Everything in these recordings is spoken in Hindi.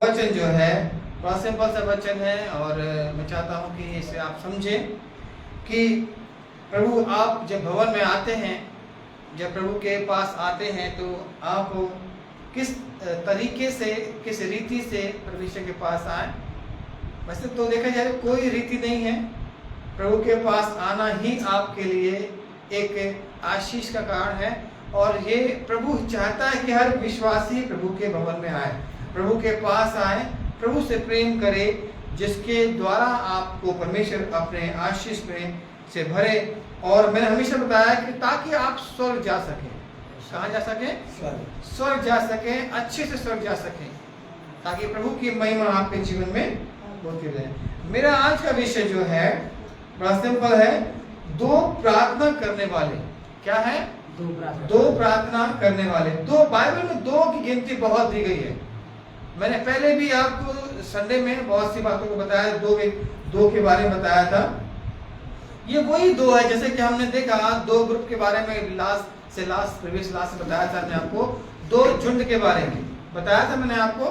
वचन जो है बड़ा सिंपल सा वचन है और मैं चाहता हूँ कि इसे आप समझें कि प्रभु आप जब भवन में आते हैं, जब प्रभु के पास आते हैं तो आप किस तरीके से, किस रीति से परमेश्वर के पास आए। वैसे तो देखा जाए कोई रीति नहीं है, प्रभु के पास आना ही आपके लिए एक आशीष का कारण है। और ये प्रभु चाहता है कि हर विश्वासी प्रभु के भवन में आए, प्रभु के पास आए, प्रभु से प्रेम करे, जिसके द्वारा आपको परमेश्वर अपने आशीष में से भरे। और मैंने हमेशा बताया कि ताकि आप स्वर्ग जा सकें। कहाँ जा सकें? स्वर्ग जा सकें, अच्छे से स्वर्ग जा सकें, ताकि प्रभु की महिमा आपके जीवन में होती रहे। मेरा आज का विषय जो है बड़ा सिंपल है, दो प्रार्थना करने वाले। क्या है? दो प्रार्थना करने वाले। दो, बाइबल में दो की गिनती बहुत दी गई है। मैंने पहले भी आपको संडे में बहुत सी बातों को बताया, दो के बारे में बताया था। ये वही दो है, जैसे कि हमने देखा दो ग्रुप के बारे में प्रीवियस लास्ट से बताया था। मैंने आपको दो झुंड के बारे में बताया था। मैंने आपको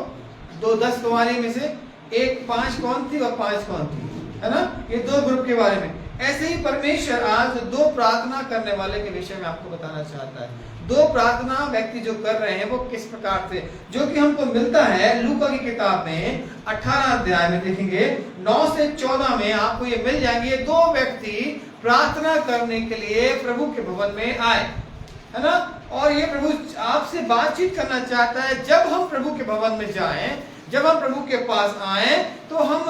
दो 10 कुंवारी में से एक 5 कौन थी और 5 कौन थी, है ना? ये दो ग्रुप के बारे में। ऐसे ही परमेश्वर आज दो प्रार्थना करने वाले के विषय में आपको बताना चाहता है। दो प्रार्थना व्यक्ति जो कर रहे हैं वो किस प्रकार से, जो कि हमको मिलता है लूका की किताब में 18 अध्याय में देखेंगे 9 से 14 में आपको ये मिल जाएंगे। दो व्यक्ति प्रार्थना करने के लिए प्रभु के भवन में आए, है ना? और ये प्रभु आपसे बातचीत करना चाहता है। जब हम प्रभु के भवन में जाएं, जब हम प्रभु के पास आए, तो हम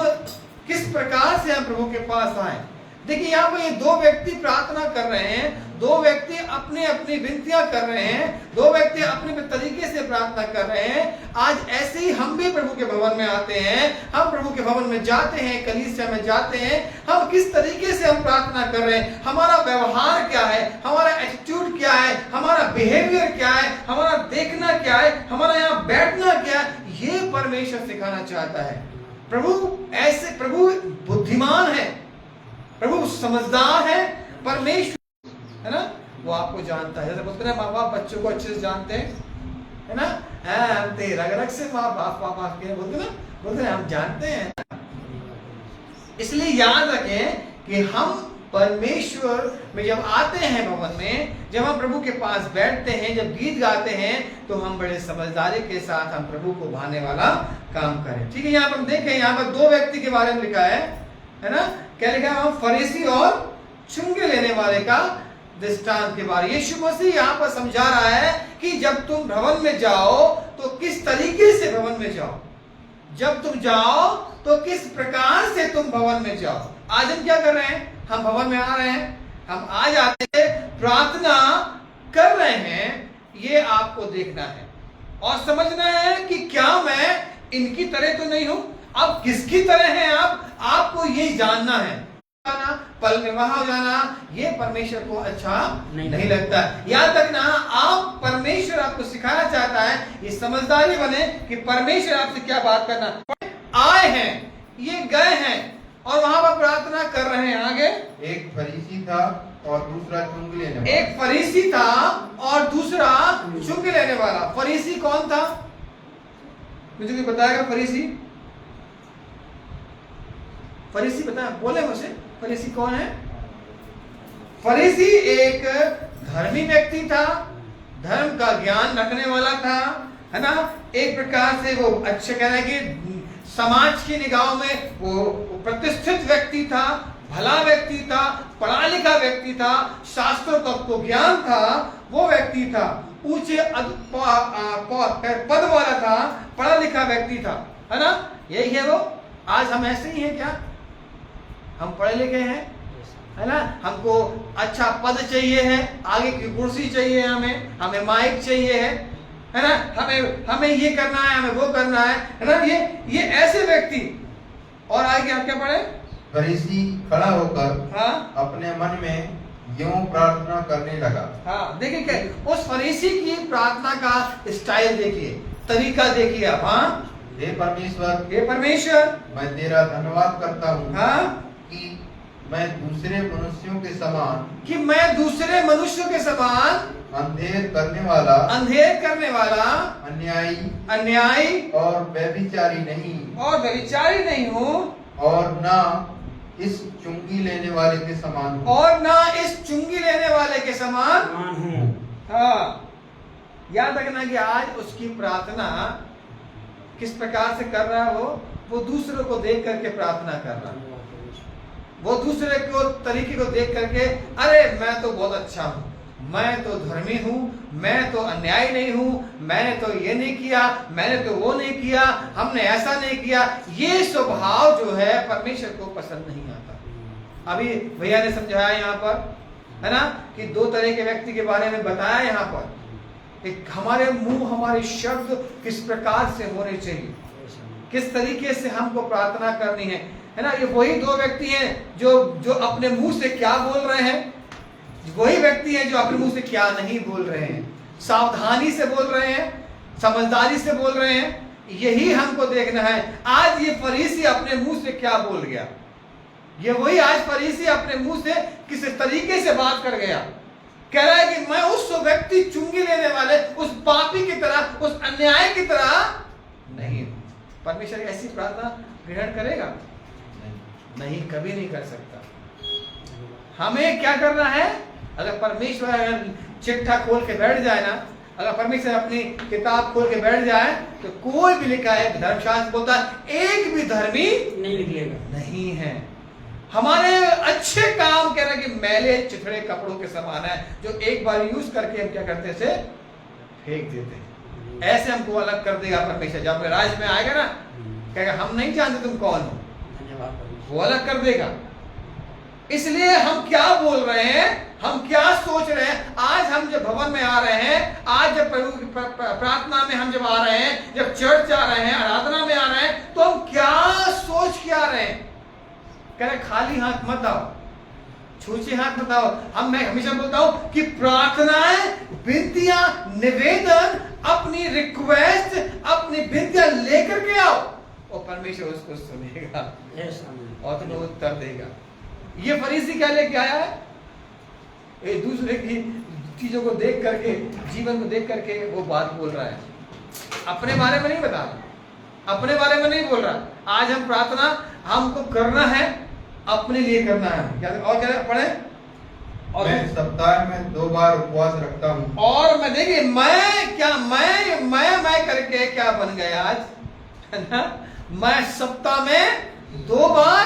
किस प्रकार से हम प्रभु के पास आए। देखिए यहाँ पर ये दो व्यक्ति प्रार्थना कर रहे हैं, दो व्यक्ति अपनी अपनी विनतियां कर रहे हैं, दो व्यक्ति अपने तरीके से प्रार्थना कर रहे हैं। आज ऐसे ही हम भी प्रभु के भवन में आते हैं, हम प्रभु के भवन में जाते हैं, कलीसिया में जाते हैं। हम किस तरीके से हम प्रार्थना कर रहे हैं, हमारा व्यवहार क्या है, हमारा एटीट्यूड क्या है, हमारा बिहेवियर क्या है, हमारा देखना क्या है, हमारा यहाँ बैठना क्या है, ये परमेश्वर सिखाना चाहता है। प्रभु बुद्धिमान है, प्रभु समझदार है, परमेश्वर, है ना? वो आपको जानता है। जैसे बोलते हैं माँ बाप बच्चों को अच्छे से जानते हैं, है ना? हम तेरा रग से माँ बाप पापा के बोलते हैं हम जानते हैं। इसलिए याद रखें कि हम परमेश्वर में जब आते हैं भवन में, जब हम प्रभु के पास बैठते हैं, जब गीत गाते हैं, तो हम बड़े समझदारी के साथ हम प्रभु को भाने वाला काम करें। ठीक है, यहाँ पर हम देखें, यहाँ पर दो व्यक्ति के बारे में लिखा है ना? क्या लिखा है? फरीसी और चुंगे लेने वाले का दृष्टांत के बारे। यीशु मसीह यहाँ पर समझा रहा है कि जब तुम भवन में जाओ तो किस तरीके से भवन में जाओ, जब तुम जाओ तो किस प्रकार से तुम भवन में जाओ। आज हम क्या कर रहे हैं? हम भवन में आ रहे हैं, हम आ जाते प्रार्थना कर रहे हैं। ये आपको देखना है और समझना है कि क्या मैं इनकी तरह तो नहीं हूं। अब किसकी तरह हैं आप, आपको ये जानना है। पल में वहां हो जाना ये परमेश्वर को अच्छा नहीं लगता। याद रखना, आप परमेश्वर आपको सिखाना चाहता है, ये समझदारी बने कि परमेश्वर आपसे क्या बात करना। आए हैं, ये गए हैं और वहां पर प्रार्थना कर रहे हैं। आगे एक फरीसी था और दूसरा चुंग लेने वाला। एक फरीसी था और दूसरा चुंग लेने वाला। फरीसी कौन था? मुझे कोई बताएगा? फरीसी बताया, बोले मुझे, फरीसी कौन है? फरीसी एक धर्मी व्यक्ति था, धर्म का ज्ञान रखने वाला था, है ना? एक प्रकार से वो अच्छे कहना कि समाज की निगाहों में वो प्रतिष्ठित व्यक्ति था, भला व्यक्ति था, पढ़ा लिखा व्यक्ति था, शास्त्रों का तो ज्ञान था, वो व्यक्ति था, ऊंचे पद वाला था, पढ़ा लिखा व्यक्ति था, है ना? यही है वो। आज हम ऐसे ही हैं क्या? हम पढ़े लिखे हैं, है ना? हमको अच्छा पद चाहिए है, आगे की कुर्सी चाहिए, हमें माइक चाहिए है ना? हमें ये करना है, हमें वो करना है ना? ये ऐसे व्यक्ति। और आगे आप क्या पढ़े? फरीसी खड़ा होकर हाँ अपने मन में यूं प्रार्थना करने लगा। हाँ, देखिए क्या उस फरीसी की प्रार्थना का स्टाइल देखिए, तरीका देखिए आप। हाँ, हे परमेश्वर, मैं तेरा धन्यवाद करता हूँ हाँ कि मैं दूसरे मनुष्यों के समान अंधेर करने वाला, अंधेर करने वाला, अन्यायी और व्यभिचारी नहीं हूँ, और ना इस चुंगी लेने वाले के समान हूँ। और ना इस चुंगी लेने वाले के समान हूँ। हाँ, याद रखना कि आज उसकी प्रार्थना किस प्रकार से कर रहा है। वो दूसरों को देख करके प्रार्थना कर रहा है। वो दूसरे को तरीके को देख करके, अरे मैं तो बहुत अच्छा हूँ, मैं तो धर्मी हूँ, मैं तो अन्यायी नहीं हूँ, मैंने तो ये नहीं किया, मैंने तो वो नहीं किया, हमने ऐसा नहीं किया। ये स्वभाव जो है परमेश्वर को पसंद नहीं आता। अभी भैया ने समझाया यहाँ पर, है ना, कि दो तरह के व्यक्ति के बारे में बताया यहाँ पर। एक हमारे मुंह, हमारे शब्द किस प्रकार से होने चाहिए, किस तरीके से हमको प्रार्थना करनी है ना। ये वही दो व्यक्ति हैं जो अपने मुंह से क्या बोल रहे हैं, वही व्यक्ति हैं जो अपने मुंह से क्या नहीं बोल रहे हैं, सावधानी से बोल रहे हैं, समझदारी से बोल रहे हैं। यही हमको देखना है। आज ये फरीसी अपने मुंह से क्या बोल गया, ये वही आज फरीसी अपने मुंह से किस तरीके से बात कर गया। कह रहा है कि मैं उस व्यक्ति, चुंगी लेने वाले, उस पापी की तरह, उस अन्याय की तरह नहीं हूं। परमेश्वर ऐसी प्रार्थना ग्रहण करेगा? नहीं, कभी नहीं कर सकता। हमें क्या करना है? अगर परमेश्वर अगर चिट्ठा खोल के बैठ जाए ना, अगर परमेश्वर अपनी किताब खोल के बैठ जाए तो कोई भी लिखा है, धर्मशास्त्र बोलता है एक भी धर्मी नहीं निकलेगा, नहीं है। हमारे अच्छे काम कह रहे कि मैले चिथड़े कपड़ों के समान है, जो एक बार यूज करके हम क्या करते से फेंक देते हैं। ऐसे हमको अलग कर देगा परमेश्वर। जब अपने राज में आएगा ना, कहेगा हम नहीं जानते तुम कौन हो, वो अलग कर देगा। इसलिए हम क्या बोल रहे हैं, हम क्या सोच रहे हैं। आज हम जब भवन में आ रहे हैं, आज जब प्रभु की प्रार्थना में हम जब आ रहे हैं, जब चर्च आ रहे हैं, आराधना में आ रहे हैं, तो हम क्या सोच के आ रहे हैं? कह रहे खाली हाथ मत आओ, छूछे हाथ मत आओ। मैं हमेशा बोलता हूं कि प्रार्थनाएं, विनतियां, निवेदन, अपनी रिक्वेस्ट, अपनी विनतियां लेकर के आओ और परमेश्वर उसको सुनेगा और तुम्हें उत्तर देगा। ये फरीसी क्या लेके आया है? एक दूसरे की चीजों को देख करके, जीवन को देख करके वो बात बोल रहा है, अपने बारे में नहीं बता रहा, अपने बारे में नहीं बोल रहा। आज हम प्रार्थना हमको करना है, अपने लिए करना है। और क्या पढ़े? और मैं सप्ताह में 2 बार उपवास रखता हूँ। और मैं देखिए, मैं करके क्या बन गया आज, है ना? मैं सप्ताह में 2 बार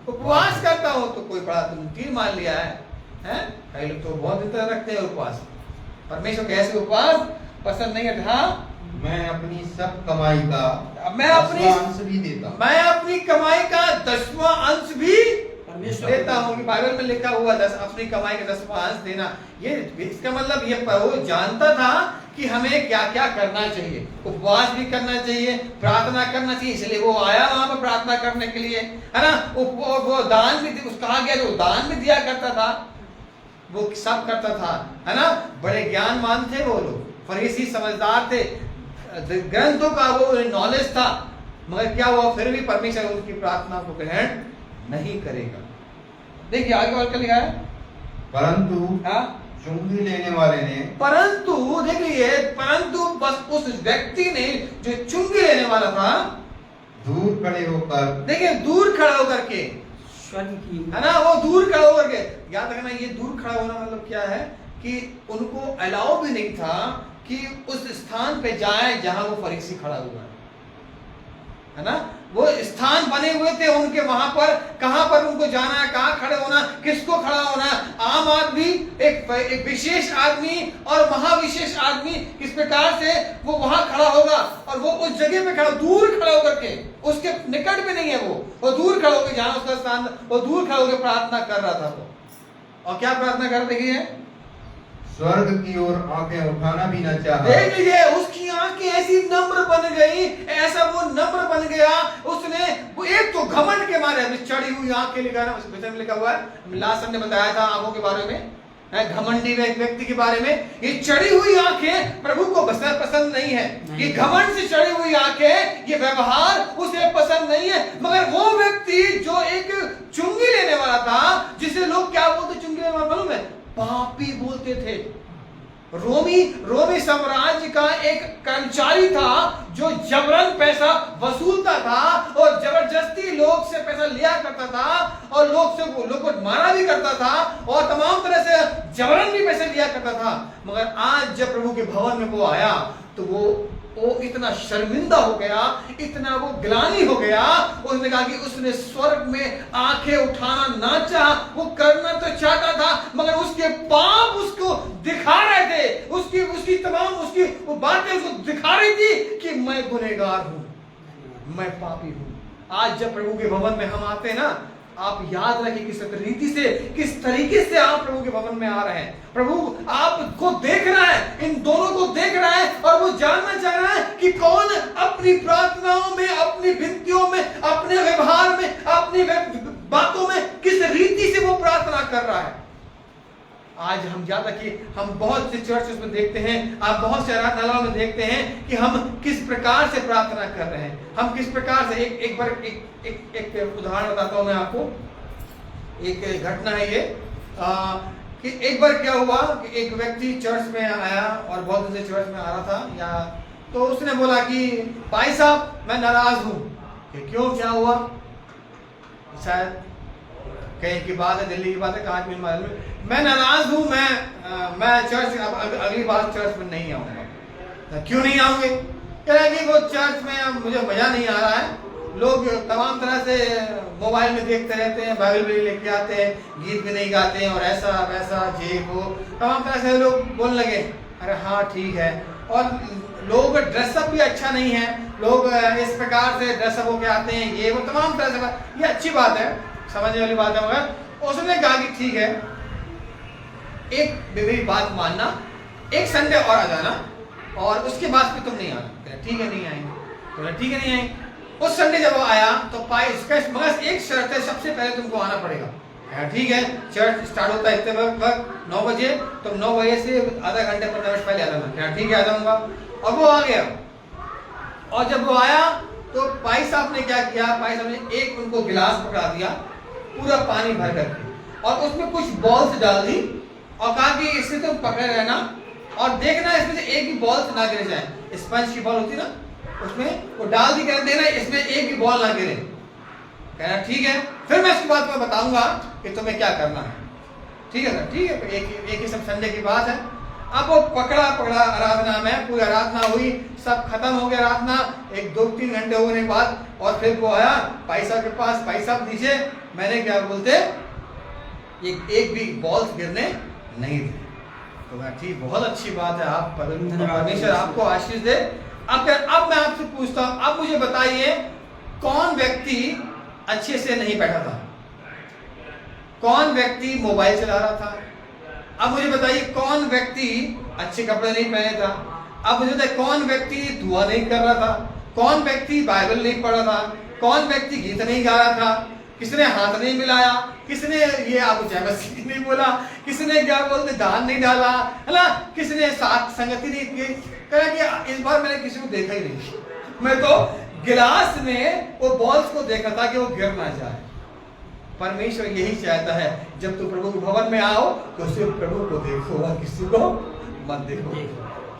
उपवास करता हूँ। तो कोई बड़ा तुम तीर मान लिया है? कई लोग तो बहुत दिन तक रखते हैं उपवास। परमेश्वर के ऐसे उपवास पसंद नहीं है। हाँ, मैं अपनी सब कमाई का मैं अपनी 10वां अंश भी देता हूँ। मैं अपनी कमाई का 10वां अंश भी देता हूँ। कि बाइबल में लिखा हुआ अपनी कमाई का 10वां अंश देना। ये इसका मतलब ये वो जानता था कि हमें क्या क्या करना चाहिए। उपवास भी करना चाहिए, प्रार्थना करना चाहिए, इसलिए वो आया वहां पर प्रार्थना करने के लिए, है ना। वो दान भी कहा गया, जो दान भी दिया करता था, वो सब करता था, है ना। बड़े ज्ञानवान थे वो लोग, फरीसी समझदार थे, ग्रंथों का वो नॉलेज था। मगर क्या हुआ, फिर भी परमेश्वर उनकी प्रार्थना को ग्रहण नहीं करेगा। देखिए आगे और क्या लिखा है? परंतु हाँ, चुंगी लेने वाले ने, परंतु देखिए, परंतु बस उस व्यक्ति ने जो चुंगी लेने वाला था, दूर खड़े होकर, देखिए दूर खड़ा होकर के, स्वर्ग की, है ना, वो दूर खड़ा होकर के। याद रखना, ये दूर खड़ा होना मतलब क्या है कि उनको अलाउ भी नहीं था कि उस स्थान पे जाए जहां वो फरीसी खड़ा हुआ है ना। वो स्थान बने हुए थे उनके, वहां पर कहां पर उनको जाना है, कहां खड़े होना, किसको खड़ा होना। आम आदमी, एक विशेष आदमी और महाविशेष आदमी, किस प्रकार से वो वहां खड़ा होगा और वो उस जगह पे खड़ा, दूर खड़ा होकर के, उसके निकट में नहीं है वो दूर खड़ा होकर, जहां उसका स्थान, वो दूर खड़ा होकर प्रार्थना कर रहा था वो। और क्या प्रार्थना कर रही है? स्वर्ग की ओर आंखें उठाना भी न चाहा। देख लीजिए, उसकी आंखें ऐसी नम्र बन गई, ऐसा वो नम्र बन गया। उसने वो एक तो घमंड के मारे, चढ़ी हुई आंखें लिखा है, उस में लिखा हुआ है, लास्ट हमने बताया था आंखों के बारे में, घमंडी व्यक्ति के बारे में। ये चढ़ी हुई आंखें प्रभु को पसंद नहीं है। ये घमंड से चढ़ी हुई आंखें, ये व्यवहार उसे पसंद नहीं है। मगर वो व्यक्ति जो एक चुंगी लेने वाला था, जिसे लोग क्या बोलते, चुंगी लेने वाला मालूम है? पापी बोलते थे। रोमी साम्राज्य का एक कर्मचारी था जो जबरन पैसा वसूलता था और जबरदस्ती लोग से पैसा लिया करता था और लोग को मारा भी करता था और तमाम तरह से जबरन भी पैसे लिया करता था। मगर आज जब प्रभु के भवन में वो आया तो वो इतना शर्मिंदा हो गया, इतना वो ग्लानि हो गया। उसने कहा कि उसने स्वर्ग में आंखें उठाना ना चाहा, वो करना तो चाहता था मगर उसके पाप उसको दिखा रहे थे, उसकी तमाम वो बातें उसको दिखा रही थी कि मैं गुनहगार हूं, मैं पापी हूं। आज जब प्रभु के भवन में हम आते हैं ना, आप याद रखिए किस रीति से, किस तरीके से आप प्रभु के भवन में आ रहे हैं। प्रभु आपको देख रहा है, इन दोनों को देख रहा है और वो जानना चाह रहा है कि कौन अपनी प्रार्थनाओं में, अपनी विनतियों में, अपने व्यवहार में, अपनी बातों में किस रीति से वो प्रार्थना कर रहा है। आज हम याद रखिए, हम बहुत से चर्चेस में देखते हैं, आप बहुत से आराधनालयों में देखते हैं कि हम किस प्रकार से प्रार्थना कर रहे हैं, हम किस प्रकार से। एक बार एक उदाहरण बताता हूं मैं आपको। एक घटना है ये कि एक बार क्या हुआ कि एक व्यक्ति चर्च में आया और बहुत दिन से चर्च में आ रहा था, तो उसने बोला कि भाई साहब मैं नाराज हूं। कि क्यों, क्या हुआ? शायद कहीं की बात है, दिल्ली की बात है, कहाँ की मालूम, मैं नाराज हूं, मैं चर्च अगली बार चर्च में नहीं आऊंगा। क्यों नहीं आऊंगे? कह रहे कि वो चर्च में मुझे मजा नहीं आ रहा है, लोग तमाम तरह से मोबाइल में देखते रहते हैं, बाइबल भी लेके आते हैं, गीत भी नहीं गाते हैं और ऐसा वैसा ये वो तमाम तरह से लोग बोलने लगे। अरे हाँ ठीक है, और लोग ड्रेसअप भी अच्छा नहीं है, लोग इस प्रकार से ड्रेसअप होके आते हैं, ये वो तमाम तरह से। ये अच्छी बात है, समझने वाली बात है। मगर उसने कहा कि ठीक है, एक मेरी बात मानना, एक संडे और आ जाना और उसके बाद फिर तुम नहीं आना। ठीक है नहीं आएंगे, तो ठीक है नहीं आएंगे। उस संडे जब वो आया तो मगर एक शर्त है, सबसे पहले तुमको आना पड़ेगा। ठीक है, चर्च स्टार्ट होता है इतने वक्त 9 बजे, तुम 9 बजे से आधा घंटे 15 मिनट पहले आ जाना। ठीक है आ जाऊंगा। और वो आ गया, और जब वो आया तो भाई साहब ने क्या किया, भाई साहब ने एक उनको गिलास पकड़ा दिया पूरा पानी भर करके और उसमें कुछ बॉल्स डाल दी और कहा कि इससे तुम पकड़े रहना और देखना इसमें से एक भी बॉल ना गिर जाए। स्पंज की बॉल होती ना, उसमें वो डाल दी, कर देना इसमें एक भी बॉल ना गिरे। कहना ठीक है, फिर मैं इसके बाद में बताऊंगा कि तुम्हें क्या करना है। ठीक है सर, ठीक है। एक ही सब संडे की बात है। अब वो पकड़ा आराधना में, पूरी आराधना हुई, सब खत्म हो गया आराधना, 1-2-3 घंटे होने के बाद, और फिर वो आया भाई साहब के पास, भाई साहब नीचे, मैंने क्या बोलते, एक भी बॉल्स गिरने नहीं थे। तो मैं ठीक, बहुत अच्छी बात है, आप परमेश्वर आपको आशीष दे। अब मैं आपसे पूछता हूं, अब मुझे बताइए कौन व्यक्ति अच्छे से नहीं बैठा था, कौन व्यक्ति मोबाइल चला रहा था। अब मुझे बताइए कौन व्यक्ति अच्छे कपड़े नहीं पहने था। अब मुझे बताइए कौन व्यक्ति दुआ नहीं कर रहा था, कौन व्यक्ति बाइबल नहीं पढ़ रहा था, कौन व्यक्ति गीत नहीं गा रहा था, किसने हाथ नहीं मिलाया, किसने ये आपको जय मसीह नहीं बोला, किसने क्या बोलते दान नहीं डाला, है ना, किसने साथ संगति नहीं की। कहा कि इस बार मैंने किसी को देखा ही नहीं, मैं तो गिलास में वो बॉल्स को देखा था कि वो गिर ना जाए। परमेश्वर यही चाहता है, जब तू प्रभु के भवन में आओ तो सिर्फ प्रभु को देखो और किसी को मत देखो।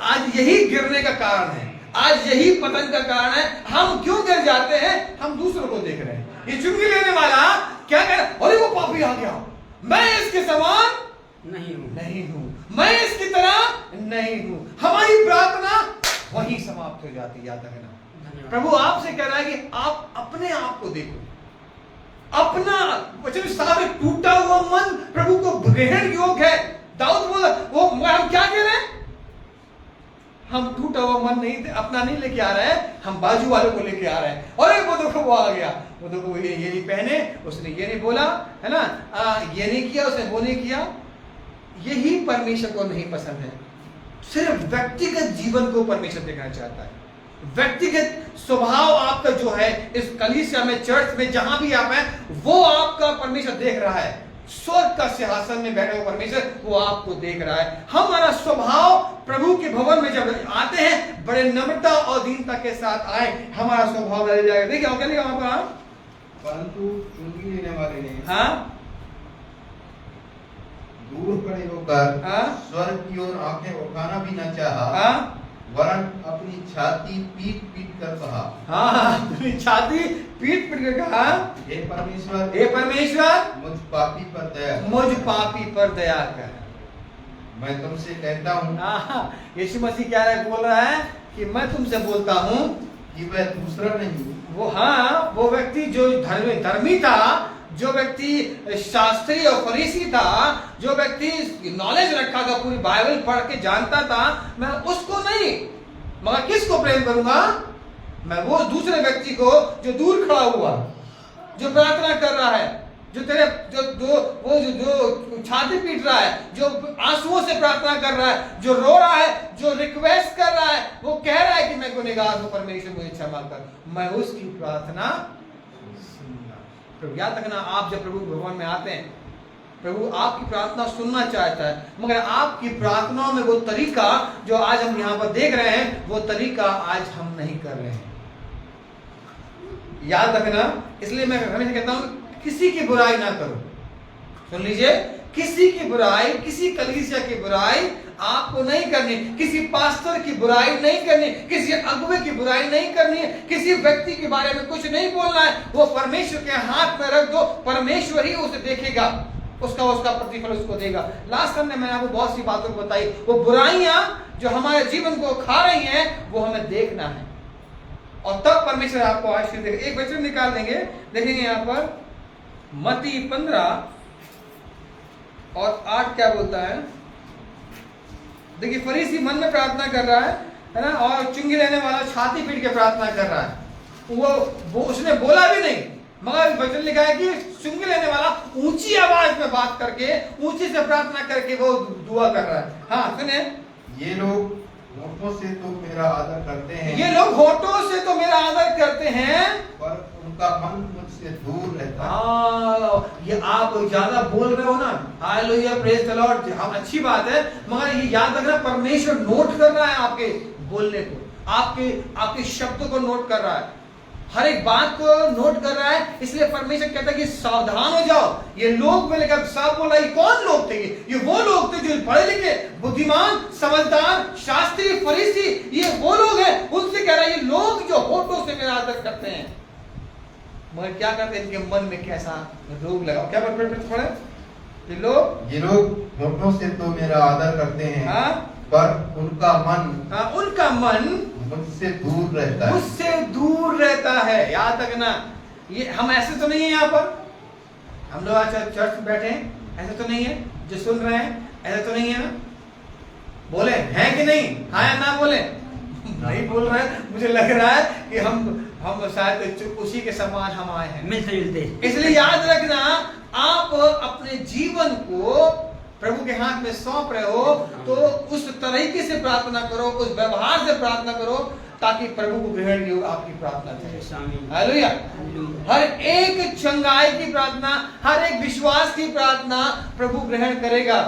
आज यही गिरने का कारण है, आज यही पतन का कारण है। हम क्यों गिर जाते हैं? हम दूसरों को देख रहे हैं। ये चुंगी लेने वाला क्या कह रहा है? अरे वो पापी आ गया, मैं इसके समान नहीं हूं, मैं इसकी तरह नहीं हूं। हमारी प्रार्थना वहीं समाप्त हो जाती, याद रखना। प्रभु आपसे कह रहा है कि आप अपने आप को देखो, अपना वचन सारे टूटा हुआ मन प्रभु को ग्रहण योग्य है। दाऊद बोला, वो हम क्या कह रहे हैं? हम टूटा हुआ मन नहीं, अपना नहीं लेके आ रहे हैं, हम बाजू वालों को लेके आ रहे हैं। और वो देखो वो आ गया, वो देखो ये नहीं पहने, उसने ये नहीं बोला, है ना, ये नहीं किया, उसने वो नहीं किया। यही परमेश्वर को नहीं पसंद है। सिर्फ व्यक्तिगत जीवन को परमेश्वर देखना चाहता है। व्यक्तिगत स्वभाव आपका जो है इस कलीसिया में, चर्च में, जहां भी आप हैं, वो आपका परमेश्वर देख रहा है। स्वर्ग का सिंहासन में बैठे हुए परमेश्वर वो आपको देख रहा है। हमारा स्वभाव प्रभु के भवन में जब आते हैं, बड़े नम्रता और दीनता के साथ आए, हमारा स्वभाव बदल जाएगा। देखिए क्या लिखा वहां पर, परंतु चुंगी लेने वाले ने हाँ दूर खड़े होकर हाँ? स्वर्ग की ओर आंखें उठाना भी न चाहा, हाँ? वरन अपनी छाती पीट पीट कर कहा, हाँ, अपनी छाती पीट पीट कर कहा, हे परमेश्वर, हे परमेश्वर, मुझ पापी पर दया कर। मुझ पापी पर दया कर। मैं तुमसे कहता हूँ हाँ, यीशु मसीह क्या बोल रहा है कि मैं तुमसे बोलता हूँ कि वह दूसरा नहीं, वो व्यक्ति जो धर्मी था, जो व्यक्ति शास्त्री और फरीसी था, जो व्यक्ति नॉलेज रखा था, पूरी बाइबल पढ़ के जानता था, मैं उसको नहीं, मगर किसको प्रेम करूंगा? मैं वो दूसरे व्यक्ति को जो दूर खड़ा हुआ, जो प्रार्थना कर रहा है, जो तेरे जो छाती पीट रहा है, जो आंसुओं से प्रार्थना कर रहा है, जो रो रहा है, जो रिक्वेस्ट कर रहा है, वो कह रहा है कि मैं गुनहगार हूं, परमेश्वर मुझे क्षमा कर, मैं उसकी प्रार्थना सुनूंगा। प्रभु याद रखना, आप जब प्रभु भवन में आते हैं, प्रभु आपकी प्रार्थना सुनना चाहता है, मगर आपकी प्रार्थनाओं में वो तरीका जो आज हम यहाँ पर देख रहे हैं, वो तरीका आज हम नहीं कर रहे हैं। याद रखना, इसलिए मैं हमेशा कहता हूं किसी की बुराई ना करो। सुन लीजिए, किसी की बुराई, किसी कलीसिया की बुराई आपको नहीं करनी, किसी पास्टर की बुराई नहीं करनी, किसी अगुवे की बुराई नहीं करनी है, किसी व्यक्ति के बारे में कुछ नहीं बोलना है। वो परमेश्वर के हाथ में रख दो, परमेश्वर ही उसे देखेगा, उसका प्रतिफल उसको देगा। लास्ट संडे मैंने आपको बहुत सी बातों को बताई, वो बुराइयां जो हमारे जीवन को खा रही हैं, वो हमें देखना है, और तब परमेश्वर आपको आशीष देगा। एक वचन निकाल देंगे, देखेंगे यहाँ पर मत्ती 15 और 8 क्या बोलता है। देखिए, फरीसी मन में प्रार्थना कर रहा है ना, और चुंगी लेने वाला छाती पीट के प्रार्थना कर रहा है। वो उसने बोला भी नहीं, मगर वचन लिखा है कि चुंगी लेने वाला ऊंची आवाज में बात करके, ऊंची से प्रार्थना करके वो दुआ कर रहा है। हाँ सुने, ये लोग होठों से तो मेरा आदर करते हैं, ये लोग होठों से तो मेरा आदर करते हैं, पर उनका मन मुझसे दूर रहता है। ये आप ज्यादा बोल रहे हो ना, हालेलुया, प्रेज द लॉर्ड, हम अच्छी बात है, मगर ये याद रखना, परमेश्वर नोट कर रहा है आपके बोलने को, आपके शब्दों को नोट कर रहा है, हर एक बात को नोट कर रहा है। इसलिए परमेश्वर कहता है कि सावधान हो जाओ। ये लोग, मैंने कहा साहब बोला, ये कौन लोग थे? ये वो लोग थे जो पढ़े लिखे, बुद्धिमान, समझदार, शास्त्री, फरीसी, ये वो लोग हैं। उनसे कह रहा है, ये लोग जो होठों से मेरा आदर करते हैं, मगर क्या करते हैं, इनके मन में कैसा रोग लगा। क्या पढ़े? ये लोग होठों से तो मेरा आदर करते हैं, हाँ? पर उनका मन मुझसे दूर रहता है। याद रखना, ये हम ऐसे तो नहीं है यहाँ पर, हम लोग आज चर्च में बैठे हैं, ऐसे तो नहीं है, जो सुन रहे हैं ऐसा तो नहीं है ना? बोले हैं कि नहीं? हाँ या ना बोले? नहीं बोल रहे हैं। मुझे लग रहा है कि हम शायद उसी के समान हम आए हैं, मिलते जुलते। इसलिए याद रखना, आप अपने जीवन को प्रभु के हाथ में सौंप रहे हो, तो उस तरीके से प्रार्थना करो, उस व्यवहार से प्रार्थना करो, ताकि प्रभु को ग्रहण योग्य आपकी प्रार्थना चले। हालेलुया। हर एक चंगाई की प्रार्थना, हर एक विश्वास की प्रार्थना प्रभु ग्रहण करेगा।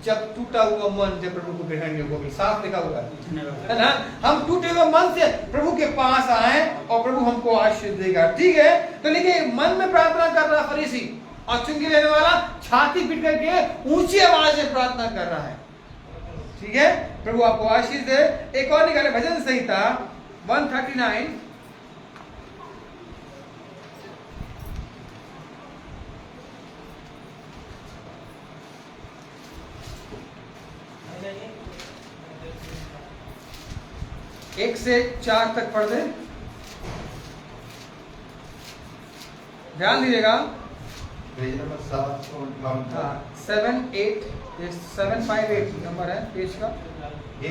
जब टूटा हुआ मन जब प्रभु को ग्रहण योग्य होगी, साफ लिखा हुआ है ना। हम टूटे हुए मन से प्रभु के पास आए और प्रभु हमको आशीष देगा। ठीक है, तो देखिए, मन में प्रार्थना कर रहा फरीसी, और चुंगी लेने वाला छाती पीट करके ऊंची आवाज से प्रार्थना कर रहा है। ठीक है, प्रभु आपको आशीष दे। एक और निकाले, भजन संहिता 139, एक से 4 तक पढ़ दे, ध्यान दीजिएगा। 758 नंबर है पेज का। हे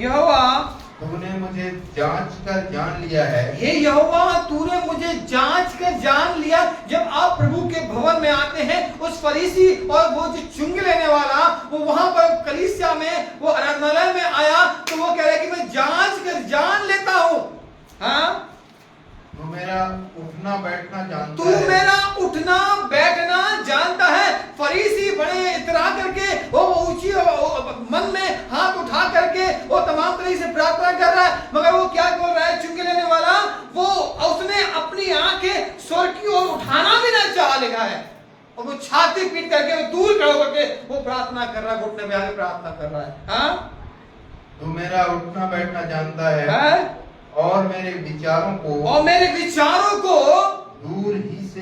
यहोवा, तूने मुझे जांच कर जान लिया है। हे यहोवा, तूने मुझे जांच कर जान लिया। जब आप प्रभु के भवन में आते हैं, उस फरीसी और वो जो चुंगी लेने वाला, वो वहां पर कलीसिया में, वो आराधनालय में आया, तो वो कह रहा है कि मैं जांच कर जान लेता हूं। हाँ, तू मेरा उठना बैठना जानता है। तू मेरा उठना बैठना जानता है। फरीसी बड़े इतरा करके, वो ऊंची मन में हाथ उठा करके वो तमाम तरह से प्रार्थना कर रहा है, मगर वो क्या बोल रहा है? चुंगी लेने वाला, वो उसने अपनी आंखें स्वर्ग की ओर उठाना भी ना चाह, लिखा है। और वो छाती पीट करके वो दूर खड़ा करके वो प्रार्थना कर रहा है, घुटने में आके प्रार्थना कर रहा है। हाँ, तू मेरा उठना बैठना जानता है और मेरे विचारों को दूर ही से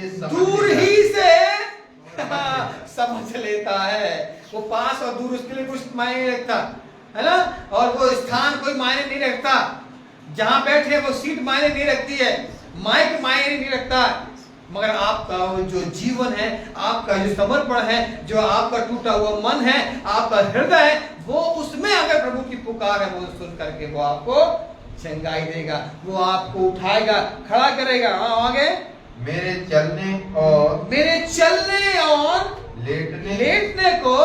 समझ लेता है। वो पास और दूर उसके लिए कुछ मायने नहीं रखता, है ना, और वो स्थान कोई मायने नहीं रखता, जहां बैठे वो सीट मायने नहीं रखती है, माइक मायने नहीं रखता, मगर आपका वो जो जीवन है, आपका जो समर्पण है, जो आपका टूटा हुआ मन है, आपका हृदय है, वो उसमें अगर प्रभु की पुकार है, वो सुन करके वो आपको चंगाई देगा, वो आपको उठाएगा, खड़ा करेगा। आगे, मेरे चलने और लेटने को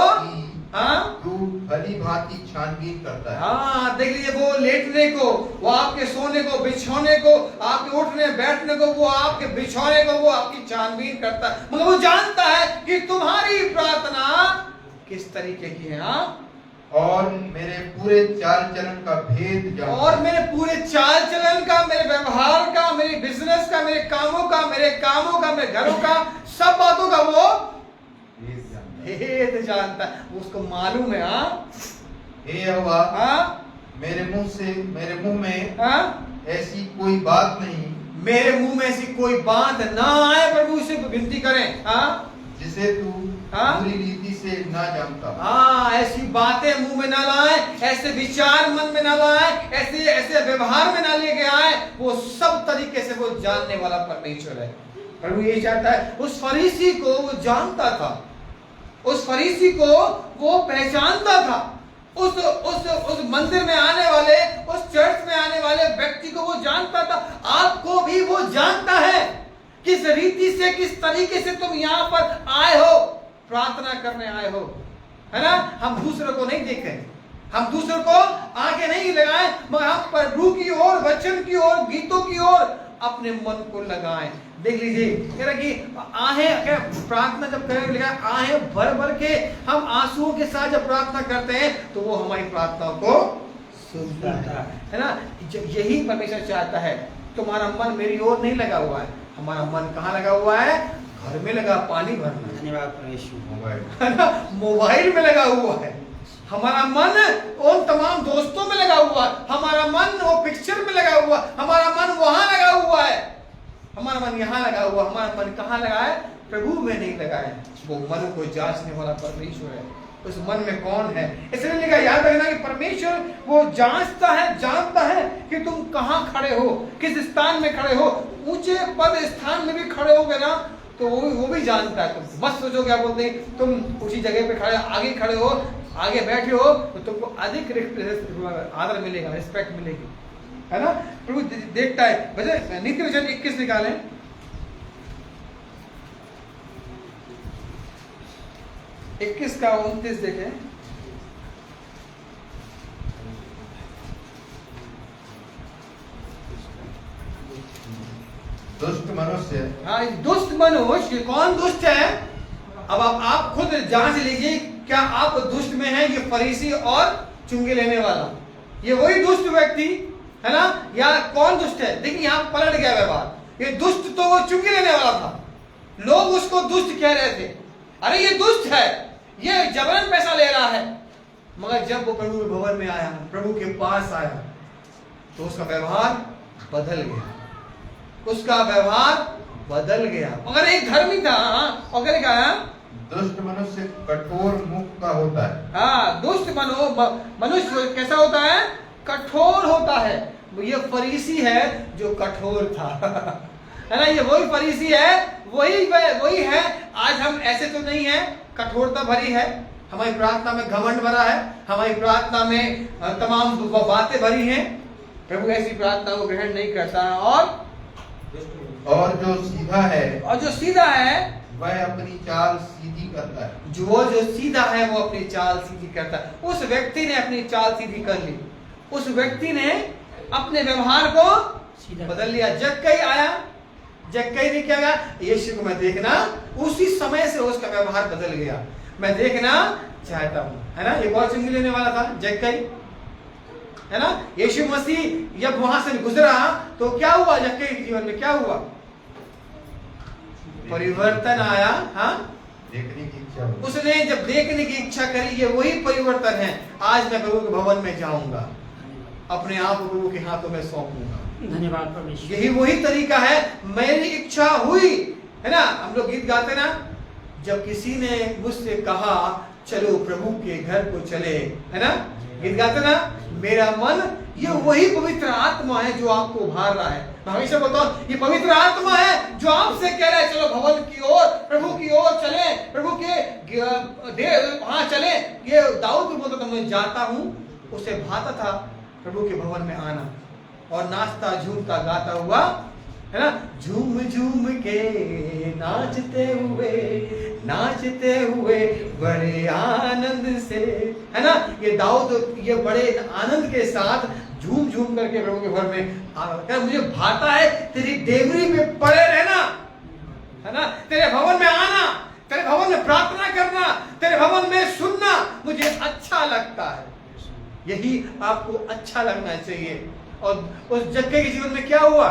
तू भली भांति छानबीन करता है। हाँ, देख लीजिए, वो लेटने को, वो आपके सोने को, बिछोने को, आपके उठने बैठने को, वो आपके बिछोने को, वो आपकी छानबीन करता है। मतलब वो जानता है कि तुम्हारी प्रार्थना किस तरीके की है। हाँ, और मेरे पूरे चाल चलन का भेद जानता है। और मेरे पूरे चाल चलन का, मेरे व्यवहार का, मेरे बिजनेस का, मेरे कामों का, मेरे घरों का, सब बातों का वो भेद जानता है, उसको मालूम है। हाँ, हे यहोवा, मेरे मुंह में ऐसी कोई बात नहीं, मेरे मुंह में ऐसी कोई बात ना आए, प्रभु से विनती करें। जिसे तू पूरी रीति से ना जानता। ऐसी बातें मुंह में ना लाए, ऐसे विचार मन में ना लाए, ऐसे व्यवहार में ना लेके आए, वो सब तरीके से वो जानने वाला परमेश्वर है। प्रभु ये चाहता है, उस फरीसी को वो जानता था, उस फरीसी को वो पहचानता था, उस मंदिर में आने वाले, उस चर्च में आने वाले व्यक्ति को वो जानता था। आपको भी वो जानता है, किस रीति से, किस तरीके से तुम यहाँ पर आए हो, प्रार्थना करने आए हो, है ना। हम दूसरों को नहीं देखें, हम दूसरों को आगे नहीं लगाएं, मगर हम प्रभु की ओर, वचन की ओर, गीतों की ओर अपने मन को लगाएं। देख लीजिए, कह रहा कि आहें, प्रार्थना जब करें, लिखा आहें भर भर के हम आंसुओं के साथ जब प्रार्थना करते हैं, तो वो हमारी प्रार्थनाओं को सुनता है ना। यही परमेश्वर चाहता है। तुम्हारा मन मेरी ओर नहीं लगा हुआ है, हमारा मन कहाँ लगा हुआ है? घर में लगा, पानी भरना, धन्यवाद परमेश्वर, है ना, मोबाइल में लगा हुआ है। हमारा मन उन तमाम दोस्तों में लगा हुआ है, हमारा मन वो पिक्चर में लगा हुआ, हमारा मन वहां लगा हुआ है, हमारा मन यहाँ लगा हुआ, हमारा मन कहाँ लगा है? प्रभु में नहीं लगा है। वो मन को जांचने वाला परमेश्वर है, उस मन में कौन है। इसलिए लिखा, याद रखना कि परमेश्वर वो जांचता है, जानता है कि तुम कहाँ खड़े हो, किस स्थान में खड़े हो। ऊंचे पद स्थान में भी खड़े होगे ना, तो वो भी जानता है। तुम मत सोचो क्या बोलते हैं, तुम उसी जगह पे खड़े, आगे खड़े हो, आगे बैठे हो, तो तुमको अधिक आदर मिलेगा, रिस्पेक्ट मिलेगी, है ना। प्रभु देखता है। वैसे नीति वचन 21 निकालें, इक्कीस का 29 देखें। दुष्ट मनुष्य, हाँ, दुष्ट मनुष्य, कौन दुष्ट है? अब आप खुद जांच लीजिए, क्या आप दुष्ट में हैं? ये फरीसी और चुंगी लेने वाला, ये वही दुष्ट व्यक्ति है ना, या कौन दुष्ट है? देखिए यहाँ पलट गया व्यवहार। ये दुष्ट तो वो चुंगी लेने वाला था, लोग उसको दुष्ट कह रहे थे, अरे ये दुष्ट है, ये जबरन पैसा ले रहा है। मगर जब वो प्रभु के भवन में आया, प्रभु के पास आया, तो उसका व्यवहार बदल गया, उसका व्यवहार बदल गया। मगर एक धर्मी था। और क्या लिखा? दुष्ट मनुष्य कठोर मुख का होता है। हाँ, दुष्ट मनुष्य कैसा होता है? कठोर होता है। ये फरीसी है जो कठोर था है ना, ये वही फरीसी है, वही है। आज हम ऐसे तो नहीं है, कठोरता भरी है, हमारी प्रार्थना में घमंड भरा है, हमारी प्रार्थना में तमाम बातें भरी हैं। प्रभु ऐसी प्रार्थना को ग्रहण नहीं करता है। और जो सीधा है वह अपनी चाल सीधी करता है। जो सीधा है वो अपनी चाल सीधी करता है। उस व्यक्ति ने अपनी चाल सीधी कर ली, उस व्यक्ति ने अपने व्यवहार को बदल लिया। जक्कई आया, जक्कई ने क्या कहा? यीशु को मैं देखना, उसी समय से उसका व्यवहार बदल गया, मैं देखना चाहता हूं, है ना। एक और चुंगी लेने वाला था जक्कई, है ना। यीशु मसीह जब वहां से गुजरा तो क्या हुआ? जक्कई के जीवन में क्या हुआ? परिवर्तन आया। हाँ, देखने की इच्छा हुई। उसने जब देखने की इच्छा करी, ये वही परिवर्तन है। आज मैं प्रभु के भवन में जाऊंगा, अपने आप को प्रभु के हाथों में सौंपूंगा। धन्यवाद परमेश्वर। यही वही तरीका है। मेरी इच्छा हुई, है ना। हम लोग गीत गाते ना, जब किसी ने मुझसे कहा चलो प्रभु के घर को चले, है ना, गीत गाते ना, मेरा मन, ये वही पवित्र आत्मा है जो आपको उभार रहा है। मैं हमेशा बोलता हूं, ये पवित्र आत्मा है जो आपसे कह रहा है चलो भवन की ओर, प्रभु की ओर चले, प्रभु के वहां चले। ये दाऊद भी बोलता था, मैं जाता हूं, उसे भाता था प्रभु के भवन में आना और नाचता झूमता गाता हुआ, है ना, झूम झूम के नाचते हुए बड़े आनंद से, है ना। ये दाऊद ये बड़े आनंद के साथ झूम झूम करके प्रभु के घर में आना। मुझे भाता है तेरी डेवरी में पड़े रहना, है ना, तेरे भवन में आना, तेरे भवन में प्रार्थना करना, तेरे भवन में सुनना मुझे अच्छा लगता है। यही आपको अच्छा लगना चाहिए। और उस जक्के के जीवन में क्या हुआ?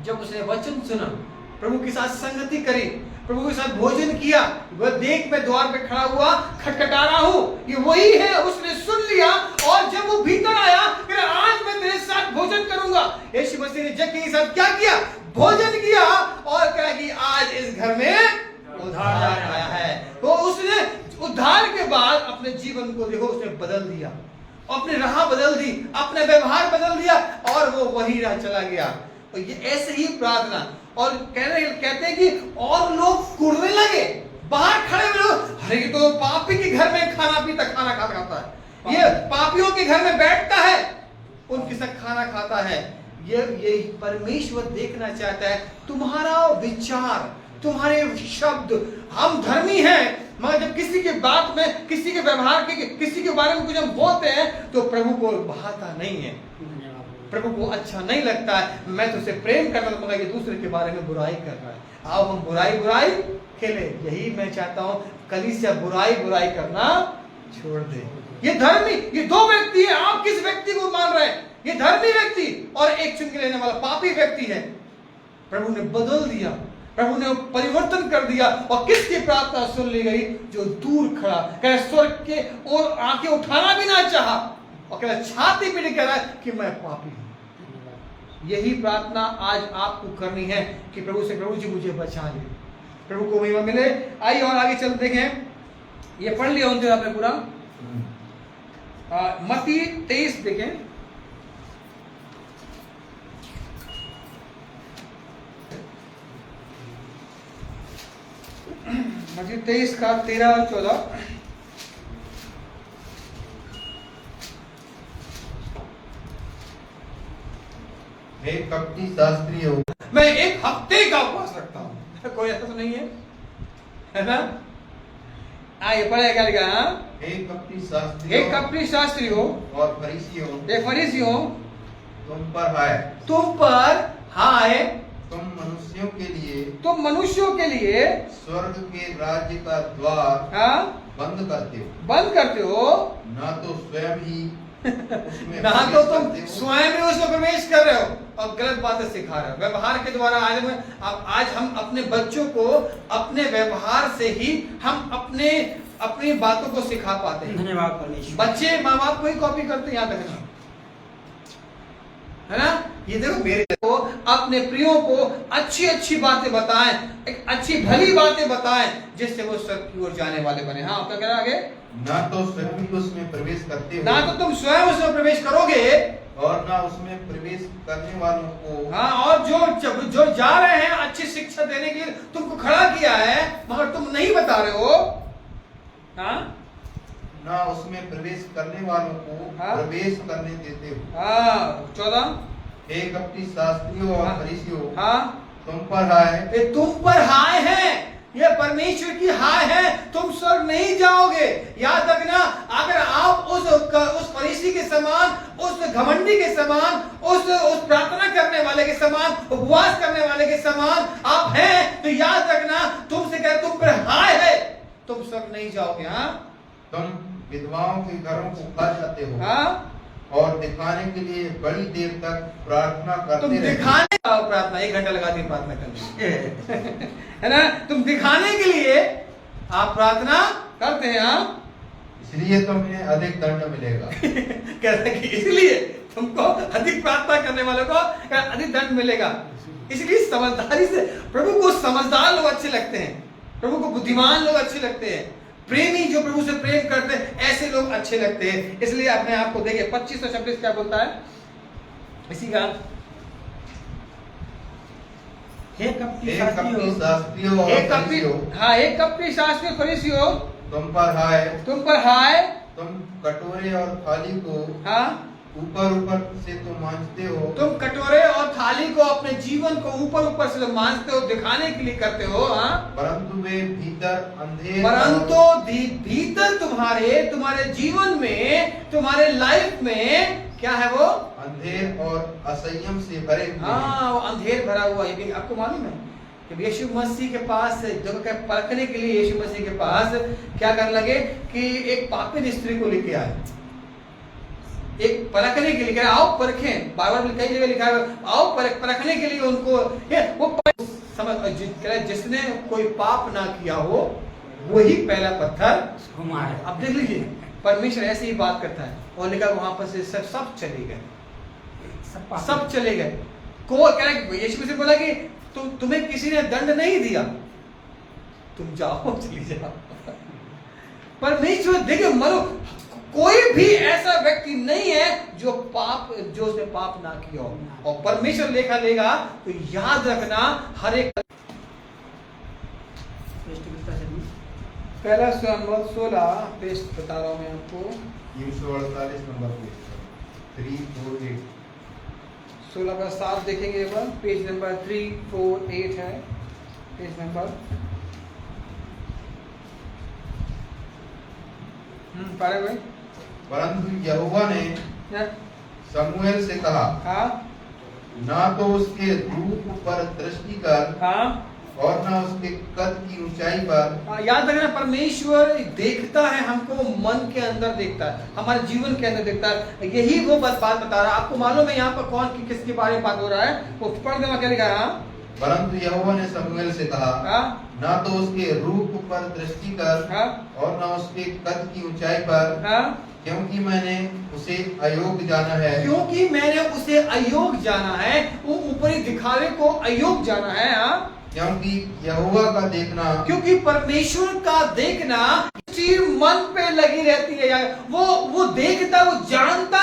जब उसने वचन सुना, प्रभु के साथ संगति करी, प्रभु के साथ भोजन किया, वह देख मैं द्वार पे खड़ा हुआ खटखटा रहा हूं, ये वही है। उसने सुन लिया और जब वो भीतर आया, फिर आज मैं तेरे साथ भोजन करूंगा। यीशु मसीह ने जक्के के साथ क्या किया? भोजन किया और कहा कि आज इस घर में उद्धार आया है। तो उसने उद्धार के बाद अपने जीवन को देखो उसने बदल दिया, अपनी राह बदल दी, अपने व्यवहार बदल दिया और वो वही राह चला गया। तो ये ऐसे ही प्रार्थना। और कहते हैं कि और लोग कुड़ने लगे, बाहर खड़े हुए लोग, अरे ये तो पापी के घर में खाना खाता है, ये पापियों के घर में बैठता है, उनके साथ खाना खाता है। ये परमेश्वर देखना चाहता है तुम्हारा विचार, तुम्हारे शब्द। हम धर्मी हैं, मगर जब किसी के बात में, किसी के व्यवहार के, किसी के बारे में कुछ हम बोलते हैं तो प्रभु को भाता नहीं है, प्रभु को अच्छा नहीं लगता है। मैं तुझसे प्रेम करता हूं, मगर ये दूसरे के बारे में बुराई कर रहा है। आओ हम बुराई खेले। यही मैं चाहता हूं, कलीसिया बुराई करना छोड़ दे। ये धर्मी, ये दो व्यक्ति है। आप किस व्यक्ति को मान रहे हैं? ये धर्मी व्यक्ति और एक चुन के लेने वाला पापी व्यक्ति है। प्रभु ने बदल दिया, प्रभु ने परिवर्तन कर दिया। और किसकी प्रार्थना सुन ली गई? जो दूर खड़ा, कह स्वर्ग के और आंखें उठाना भी ना चाहा और कह छाती पीट कह रहा है कि मैं पापी हूं। यही प्रार्थना आज आपको करनी है कि प्रभु से, प्रभु जी मुझे बचा ले, प्रभु को महिमा मिले। आइए और आगे चल देखें। ये पढ़ लिया उनसे आपने पूरा, मत्ती 23 देखें। मत्ती 23 का 13 और 14। एक कपटी शास्त्री हो, मैं एक हफ्ते का उपवास रखता हूं। कोई ऐसा तो नहीं है ना? आइए पढ़े क्या लिखा? एक कपटी शास्त्री हो और फरीसी हो, तुम पर हाय, तुम मनुष्यों के लिए स्वर्ग के राज्य का द्वार बंद करते हो, ना तो स्वयं ही ना तो तुम स्वयं ही उसमें प्रवेश कर रहे हो और गलत बातें सिखा रहे हो। व्यवहार के द्वारा आज हम अपने बच्चों को अपने व्यवहार से ही हम अपनी बातों को सिखा पाते हैं। धन्यवाद परमेश्वर। बच्चे माँ बाप को ही कॉपी करते हैं, याद रखना, है ना। ये देखो, मेरे को अपने प्रियो को अच्छी बातें बताएं, एक अच्छी भली बातें बताएं, जिससे वो स्वर्ग की ओर जाने वाले बने। हाँ, आपका क्या आगे? ना तो स्वयं उसमें प्रवेश करते हो, ना तो तुम स्वयं उसमें प्रवेश करोगे और ना उसमें प्रवेश करने वालों को। हाँ, और जो जा रहे हैं अच्छी शिक्षा देने के लिए तुमको खड़ा किया है, मगर तुम नहीं बता रहे हो। हाँ, ना उसमें प्रवेश करने वालों को प्रवेश करने देते हो। हाँ, 14। हे कपटी शास्त्रियों और फरीसियों, तुम पर हाय है। ये परमेश्वर की हाय है, तुम स्वर्ग नहीं जाओगे। याद रखना, अगर आप उस फरीसी के समान, उस घमंडी के समान, उस प्रार्थना करने वाले के समान, उपवास करने वाले के समान आप हैं, तो याद रखना, तुमसे कह तुम पर हाय है, तुम स्वर्ग नहीं जाओगे। हाँ, तुम विधवाओं के घरों को खा जाते हो। हाँ, और दिखाने के लिए बड़ी देर तक प्रार्थना करते तुम दिखाने का प्रार्थना 1 घंटा लगा दी प्रार्थना करने है ना। तुम दिखाने के लिए आप प्रार्थना करते हैं, हाँ, इसलिए तुम्हें अधिक दंड मिलेगा। कहते हैं कि इसलिए तुमको अधिक प्रार्थना करने वालों को अधिक दंड मिलेगा। इसलिए समझदारी से, प्रभु को समझदार लोग अच्छे लगते हैं, प्रभु को बुद्धिमान लोग अच्छे लगते हैं, प्रेमी जो प्रभु से प्रेम करते हैं ऐसे लोग अच्छे लगते हैं। इसलिए अपने आप को देखिए 25:26 क्या बोलता है इसी का, हे कपटी शास्त्रियों एक कपटी शास्त्री फरीसियों, तुम पर हाय, तुम कटोरे और थाली को हाँ, ऊपर से तो मांजते हो, तुम कटोरे और थाली को अपने जीवन को ऊपर से तो मांजते हो, दिखाने के लिए करते हो, हाँ, परंतु वे भीतर अंधेर, भीतर तुम्हारे जीवन में, तुम्हारे लाइफ में क्या है, वो अंधेर और असंयम से भरे हुए। हाँ, वो अंधेर भरा हुआ है। ये आपको मालूम है कि यीशु मसीह के पास जगह परखने के लिए यीशु मसीह के पास क्या करने लगे कि एक पापिन स्त्री को लेके आए, एक परखने के लिए, आओ परखें, बाइबल में कई जगह लिखा है आओ परखने के लिए उनको, वो समझ, जिसने कोई पाप ना किया हो वही पहला पत्थर मारे। अब देख लीजिए परमेश्वर ऐसे ही बात करता है, और लिखा वहां पर से सब चले गए, सब चले गए। को कह यीशु मसीह बोला कि तुम्हें किसी ने दंड नहीं दिया, तुम जाओ, चली जाओ। परमेश्वर देखिए, मरो, कोई भी ऐसा व्यक्ति नहीं है जो उसने पाप ना किया हो, और परमेश्वर लेखा लेगा। तो याद रखना, हर एक पहला 16 पेज बता रहा हूं मैं आपको, 348 नंबर पेज 348, 16 का 7 देखेंगे एक बार, पेज नंबर 348 है पेज नंबर। पारे भाई, परंतु यहोवा ने शमूएल से कहा, हाँ, ना तो उसके रूप पर दृष्टि कर, हाँ, और ना उसके कद की ऊंचाई पर। याद रखना, परमेश्वर देखता है हमको, मन के अंदर देखता है, हमारे जीवन के अंदर देखता है। यही वो बात बता रहा है। आपको मालूम है यहाँ पर कौन किसके बारे में बात हो रहा है, वो पढ़ देना क्या लिखा है, हाँ? परंतु यहोवा ने शमूएल से कहा, हाँ? ना तो उसके रूप पर दृष्टि कर, हाँ? और ना उसके कद की ऊंचाई पर, हाँ? क्योंकि मैंने उसे अयोग्य जाना है। क्योंकि मैंने उसे अयोग्य जाना है, वो ऊपरी दिखावे को अयोग्य जाना है, हाँ? क्योंकि यहोवा का देखना, क्योंकि परमेश्वर का देखना चीज मन पे लगी रहती है यार। वो देखता, वो जानता,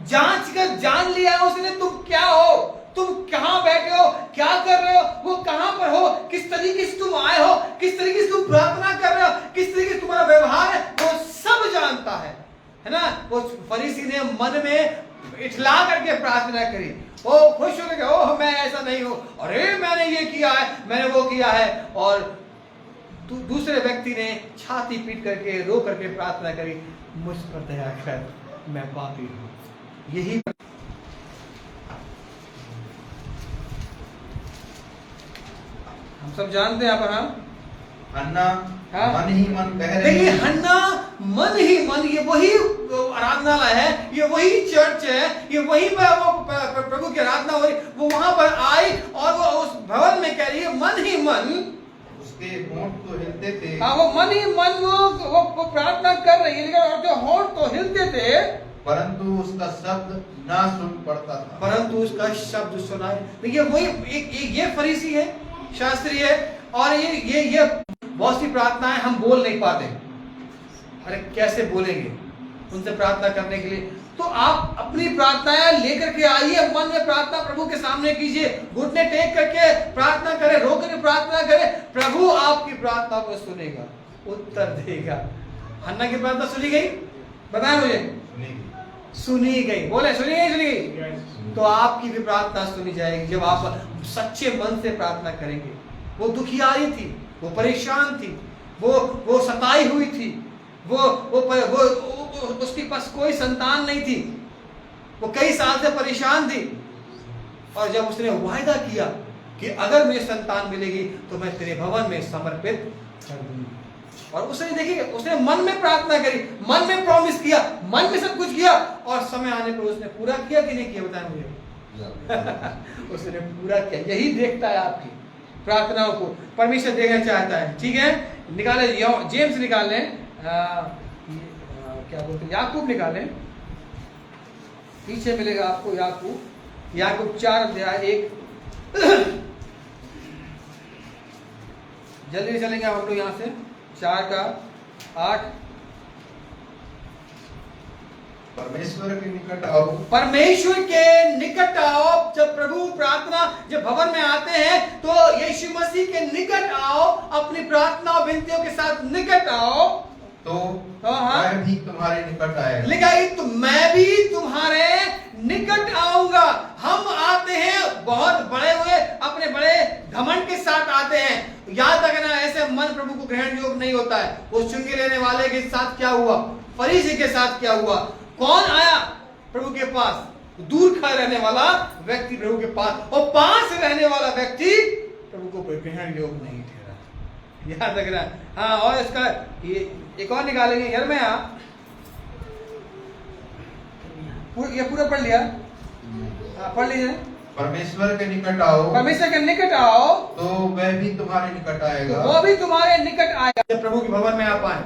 जांच कर जान लिया उसने तुम क्या हो, तुम कहां बैठे हो, क्या कर रहे हो, वो कहां पर हो, किस तरीके से तुम आए हो, किस तरीके से तुम प्रार्थना कर रहे हो, किस तरीके से तुम्हारा व्यवहार है, वो सब जानता है ना। वो फरीसी ने मन में इठला करके प्रार्थना करी, वो खुश हो गया, ओह मैं ऐसा नहीं हूं, अरे मैंने ये किया है, मैंने वो किया है। और दूसरे व्यक्ति ने छाती पीट करके रो करके प्रार्थना करी, मुझ पर दया कर, मैं पापी हूं। यही हम सब जानते हैं यहाँ पर, हाँ? हन्ना हाँ? मन ही मन कह रही देखिए, हन्ना मन ही मन, ये वही आराधनालय है, ये वही चर्च है, ये वही पर वो प्रभु की आराधना हो रही, वो वहां पर आई और वो उस भवन में कह रही है मन ही मन, उसके होंठ तो हिलते थे। हाँ, वो मन ही मन वो प्रार्थना कर रही है, लेकिन जो होंठ तो हिलते थे, परंतु उसका शब्द ना सुन पड़ता था। परंतु उसका शब्द सुनाई। देखिए वही ये फरीसी है, शास्त्री है, और ये बहुत सी प्रार्थनाएं हम बोल नहीं पाते। अरे कैसे बोलेंगे उनसे प्रार्थना करने के लिए? तो आप अपनी प्रार्थनाएं लेकर के आइए, मन में प्रार्थना प्रभु के सामने कीजिए, घुटने टेक करके प्रार्थना करें, रो करके प्रार्थना करें, प्रभु आपकी प्रार्थना को सुनेगा, उत्तर देगा। हन्ना की प्रार्थना सुनी गई? बताएं मुझे। सुनी गई, बोले सुनी गई। तो आपकी भी प्रार्थना सुनी जाएगी जब आप सच्चे मन से प्रार्थना करेंगे। वो दुखियारी थी, वो परेशान थी, वो सताई हुई थी, वो उसके पास कोई संतान नहीं थी, वो कई साल से परेशान थी, और जब उसने वायदा किया कि अगर मुझे संतान मिलेगी तो मैं तेरे भवन में समर्पित कर दूंगी, और उसने देखिए उसने मन में प्रार्थना करी, मन में प्रॉमिस किया, मन में सब कुछ किया, और समय आने पर उसने पूरा किया कि नहीं किया? बताएं मुझे। उसने पूरा किया। यही देखता है आपकी प्रार्थनाओं को, परमेश्वर देखना चाहता है। ठीक है, निकाले, जेम्स निकालें, क्या बोलते हैं, याकूब निकालें, पीछे मिलेगा आपको याकूब 4 अध्याय 1। जल्दी चलेंगे हम लोग यहाँ से 4 का 8। परमेश्वर के निकट आओ, परमेश्वर के निकट आओ। जब प्रभु प्रार्थना जब भवन में आते हैं तो यीशु मसीह के निकट आओ, अपनी प्रार्थना और विनतियों के साथ निकट आओ, तो मैं भी तुम्हारे निकट आएगा। लिखा है तो मैं भी तुम्हारे निकट आऊंगा। हम आते हैं बहुत बड़े हुए, अपने बड़े घमंड के साथ आते हैं। याद रखना, ऐसे मन प्रभु को ग्रहण योग्य नहीं होता है। वो चुंगी लेने वाले के साथ क्या हुआ, फरीसी के साथ क्या हुआ, कौन आया प्रभु के पास, दूर खड़ा रहने वाला व्यक्ति प्रभु के पास, और पास रहने वाला व्यक्ति प्रभु को ग्रहण योग्य नहीं ठहरा। याद रखना। हाँ, और इसका ये एक और निकालेंगे, यिर्मयाह, ये पूरा पढ़ लिया, पढ़ लीजिए। परमेश्वर के निकट आओ, परमेश्वर के निकट आओ, तो वह भी तुम्हारे निकट आएगा, तो वो भी तुम्हारे निकट आएगा। जब प्रभु के भवन में आप आए,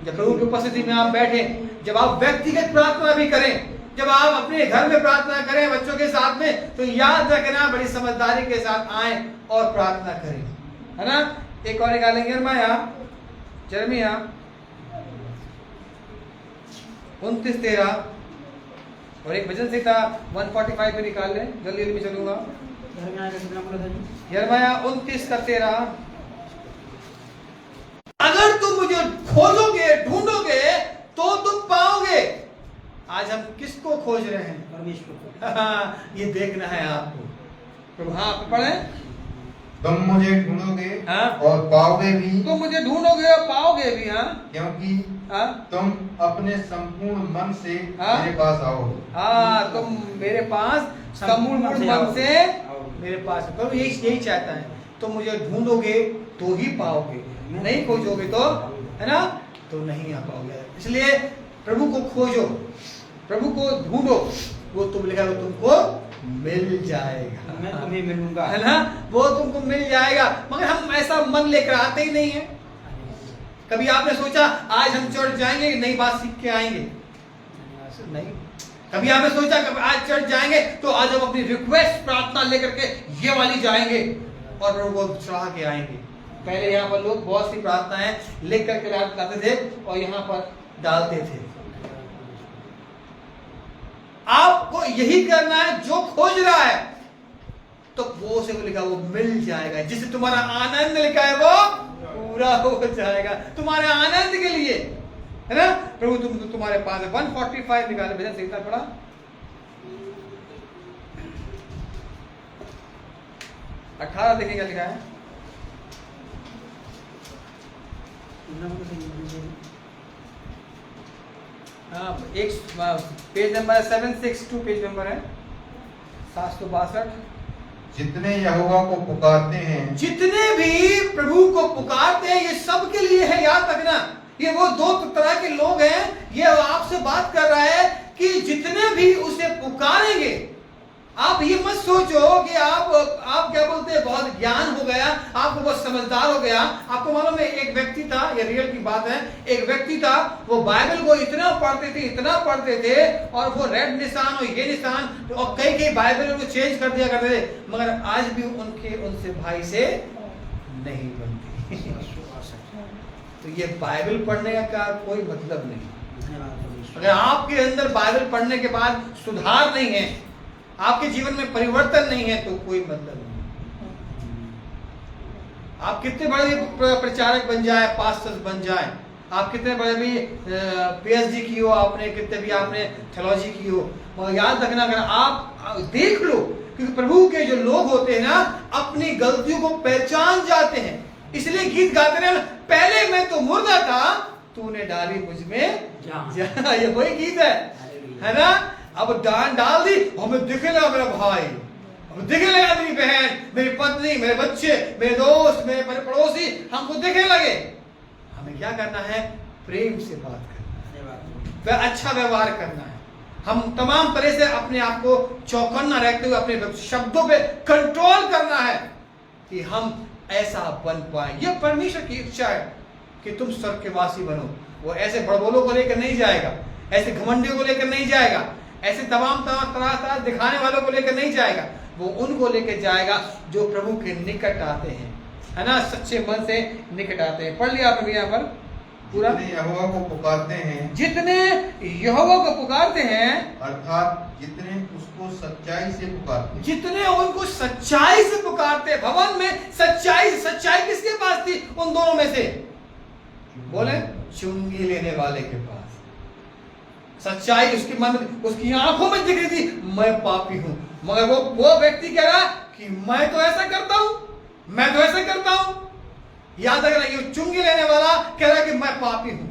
जब प्रभु की उपस्थिति में आप बैठे, जब आप व्यक्तिगत प्रार्थना भी करें, जब आप अपने घर में प्रार्थना करें बच्चों के साथ में, तो याद रखना बड़ी समझदारी के साथ आए और प्रार्थना करें, है ना। एक और निकालेंगे, यिर्मयाह 29:13, और एक भजन संहिता 145 में निकाल लें, जल्दी जल्दी में चलूंगा। यिर्मयाह 29:13, अगर तुम मुझे खोजोगे, ढूंढोगे तो तुम पाओगे। आज हम किसको खोज रहे हैं, परमेश्वर को। ये देखना है आपको। प्रभु, हाँ पढ़े, तुम मुझे ढूंढोगे और पाओगे भी, तुम मुझे ढूंढोगे और पाओगे भी, हाँ, क्योंकि तुम अपने संपूर्ण मन से मेरे पास आओ। हाँ, तुम मेरे पास संपूर्ण मन से मेरे पास। प्रभु यही चाहता है, तुम मुझे ढूंढोगे तो ही पाओगे, नहीं खोजोगे तो, है ना, तो नहीं आ पाओगे। इसलिए प्रभु को खोजो, प्रभु को ढूंढो, वो तुम लिखा वो तुमको मिल जाएगा, मैं तुम्हें मिलूंगा, है ना, वो तुमको मिल जाएगा। मगर हम ऐसा मन लेकर आते ही नहीं है। कभी आपने सोचा आज हम चर्च जाएंगे, नई बात सीख के आएंगे? नहीं। कभी आपने सोचा कि आज चर्च जाएंगे तो आज हम अपनी रिक्वेस्ट प्रार्थना लेकर के ये वाली जाएंगे और प्रभु को चढ़ा के आएंगे? पहले यहाँ पर लोग बहुत सी प्रार्थनाएं लिख करके करते थे और यहाँ पर डालते थे। आपको यही करना है, जो खोज रहा है तो वो से लिखा वो मिल जाएगा। जिससे तुम्हारा आनंद लिखा है वो पूरा हो जाएगा, तुम्हारे आनंद के लिए, है ना। प्रभु तुम्हारे पास है। 145 निकाले, भजन संहिता पढ़ा, 18 देखिए क्या लिखा है। हाँ, एक पेज नंबर 762 पेज नंबर है 762। जितने यहोवा को पुकारते हैं, जितने भी प्रभु को पुकारते हैं, ये सब के लिए है। याद रखना, ये वो दो तरह के लोग हैं। ये आपसे बात कर रहा है कि जितने भी उसे पुकारेंगे। आप ये मत सोचो कि आप क्या बोलते हैं, बहुत ज्ञान हो गया, आपको बहुत समझदार हो गया। आपको मालूम है, एक व्यक्ति था, ये रियल की बात है, एक व्यक्ति था, वो बाइबल को इतना पढ़ते थे और वो रेड निशान और ये निशान और कई बाइबल को चेंज कर दिया करते थे, मगर आज भी उनसे भाई से नहीं बनती। तो ये बाइबल पढ़ने का कोई मतलब नहीं। अगर आपके अंदर बाइबल पढ़ने के बाद सुधार नहीं है, आपके जीवन में परिवर्तन नहीं है, तो कोई मतलब नहीं। आप कितने बड़े प्रचारक बन जाए, पास्टर्स बन जाए, आप कितने बड़े भी पीएचडी की हो आपने, कितने भी आपने थियोलॉजी की हो, मगर याद रखना, अगर आप देख लो, क्योंकि प्रभु के जो लोग होते हैं ना, अपनी गलतियों को पहचान जाते हैं। इसलिए गीत गाते हैं, पहले मैं तो मुर्दा था, तूने डाली मुझ में जान। ये वही गीत है ना। अब डाल दी, हमें दिखे लगा मेरा भाई, हमें दिखे लगा मेरी बहन, मेरी पत्नी, मेरे बच्चे, मेरे दोस्त, मेरे पड़ोसी, हमको दिखने लगे। हमें क्या करना है? प्रेम से बात करना है, अच्छा व्यवहार करना है। हम तमाम तरह से अपने आप को चौकन्ना रखते हुए अपने शब्दों पे कंट्रोल करना है। कि हम ऐसा बन पाए। यह परमेश्वर की इच्छा है कि तुम स्वर्ग के वासी बनो। वो ऐसे बड़बोलों को लेकर नहीं जाएगा, ऐसे घमंडियों को लेकर नहीं जाएगा, ऐसे तमाम तरह दिखाने वालों को लेकर नहीं जाएगा। वो उनको लेकर जाएगा जो प्रभु के निकट आते हैं, है ना, सच्चे मन से निकट आते हैं। पढ़ लिया आपने यहाँ पर पूरा। जितने यहोवा को पुकारते हैं, जितने यहोवा को पुकारते हैं, अर्थात जितने उसको सच्चाई से पुकारते हैं, जितने उनको सच्चाई से पुकारते हैं। भवन में सच्चाई किसके पास थी? उन दोनों में से बोले, चुंगी लेने वाले के पास सच्चाई उसकी मन में, उसकी आंखों में दिख रही थी, मैं पापी हूं। मगर वो व्यक्ति कह रहा कि मैं तो ऐसा करता हूं, मैं तो ऐसा करता हूं। याद रखना, ये चुंगी लेने वाला कह रहा है कि मैं पापी हूं।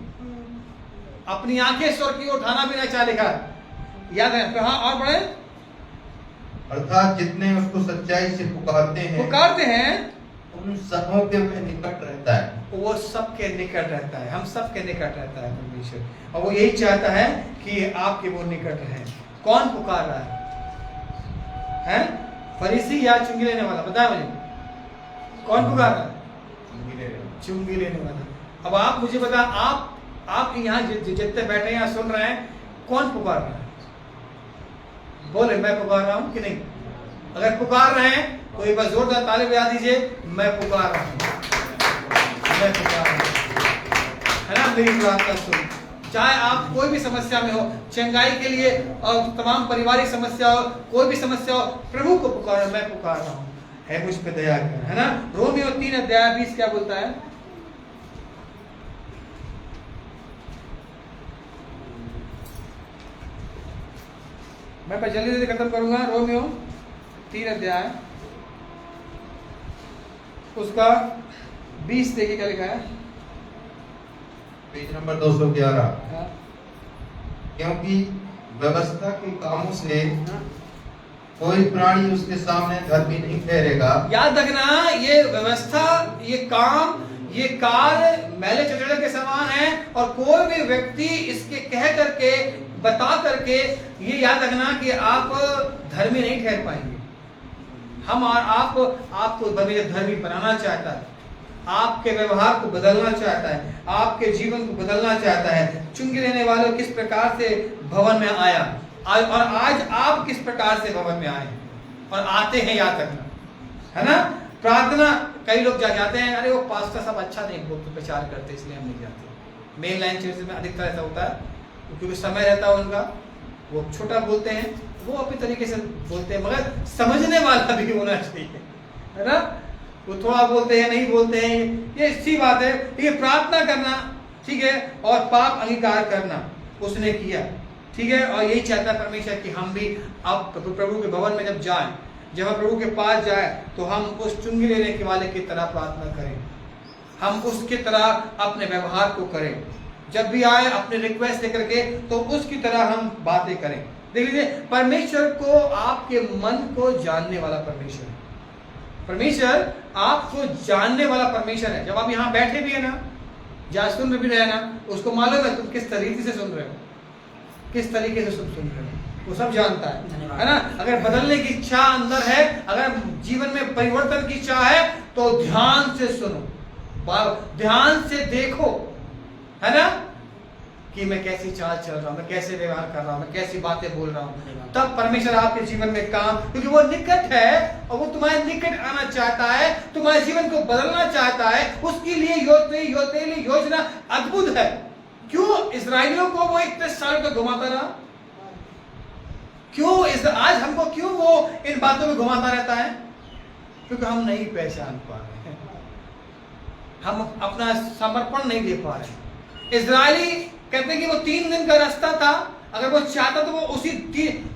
अपनी आंखें स्वर्ग की ओर उठाना भी नहीं चाह लिखा। याद है, हाँ और बढ़े। अर्थात जितने उसको सच्चाई से पुकारते हैं उन सबों के वह निकट रहता है। वो सबके निकट रहता है, हम सबके निकट रहता है परमेश्वर, और वो यही चाहता है कि आपके वो निकट रहे। कौन पुकार रहा है? फरीसी या चुंगी लेने वाला? बताया मुझे, कौन पुकार रहा है? चुंगी लेने वाला। अब आप मुझे बता, आप यहाँ जितने बैठे यहाँ सुन रहे हैं, कौन पुकार रहा है? बोले, मैं पुकार रहा हूं कि नहीं? अगर पुकार रहे हैं तो एक बार जोरदार ताली बजा दीजिए, मैं पुकार रहा हूं, मैं पुकार रहा हूं। है ना, मेरी प्रार्थना सुन। चाहे आप कोई भी समस्या में हो, चंगाई के लिए और तमाम पारिवारिक समस्या हो, कोई भी समस्या हो, प्रभु को पुकारो, मैं पुकार रहा हूं, है मुझ पे दया कर। है ना, रोमियो 3:20 क्या बोलता है? मैं जल्दी से खत्म करूंगा। रोमियो 3 उसका 20 देखिए क्या लिखा है, पेज नंबर 211। क्योंकि व्यवस्था के कामों से कोई प्राणी उसके सामने धर्मी नहीं ठहरेगा। याद रखना, ये व्यवस्था, ये काम, ये कार्य मैले चचड़े के समान है, और कोई भी व्यक्ति इसके कह करके, बता करके, ये याद रखना कि आप धर्मी नहीं ठहर पाएंगे। हम और आपको धर्मी बनाना चाहता है, आपके व्यवहार को बदलना चाहता है, आपके जीवन को बदलना चाहता है। चुंगी लेने वाले किस प्रकार से भवन में आया, और आज आप किस प्रकार से भवन में आए और आते हैं, याद रखना, है ना। प्रार्थना, कई लोग जाते हैं, अरे वो पास्टर सब अच्छा नहीं बोलते, प्रचार करते, इसलिए हम नहीं जाते। मेन लाइन चर्च में अधिकतर ऐसा होता है, क्योंकि समय रहता है उनका, वो छोटा बोलते हैं, वो अपने तरीके से बोलते हैं, मगर समझने वाला भी होना चाहिए, है ना। वो थोड़ा बोलते हैं, नहीं बोलते हैं, ये अच्छी बात है। ये प्रार्थना करना, ठीक है, और पाप अंगीकार करना उसने किया, ठीक है, और यही चाहता है परमेश्वर कि हम भी अब प्रभु के भवन में जब जाएं, जब हम प्रभु के पास जाए, तो हम उस चुंगी लेने के वाले की तरह प्रार्थना करें, हम उसकी तरह अपने व्यवहार को करें। जब भी आए अपने रिक्वेस्ट लेकर के, तो उसकी तरह हम बातें करें। देख लीजिए, परमेश्वर को, आपके मन को जानने वाला परमेश्वर है। परमेश्वर आपको जानने वाला परमेश्वर है। जब आप यहाँ बैठे भी है ना, जहाँ सुन भी रहे ना, उसको मालूम है तुम किस तरीके से सुन रहे हो, किस तरीके से सुन रहे हो, वो सब जानता है ना। अगर बदलने की इच्छा अंदर है, अगर जीवन में परिवर्तन की इच्छा है, तो ध्यान से सुनो, ध्यान से देखो, है ना, कि मैं कैसी चाल चल रहा हूं, मैं कैसे व्यवहार कर रहा हूं, मैं कैसी बातें बोल रहा हूं। तब परमेश्वर आपके जीवन में काम, क्योंकि वो निकट है और वो तुम्हारे निकट आना चाहता है, तुम्हारे जीवन को बदलना चाहता है। उसके लिए योजना अद्भुत है। क्यों इस्राएलियों को वो इतने साल तक घुमाता रहा? क्यों आज हमको क्यों वो इन बातों में घुमाता रहता है? क्योंकि हम नहीं पहचान पा रहे हैं, हम अपना समर्पण नहीं दे पा रहे। इजरायली कहते हैं कि वो 3 दिन का रास्ता था, अगर वो चाहता तो वो उसी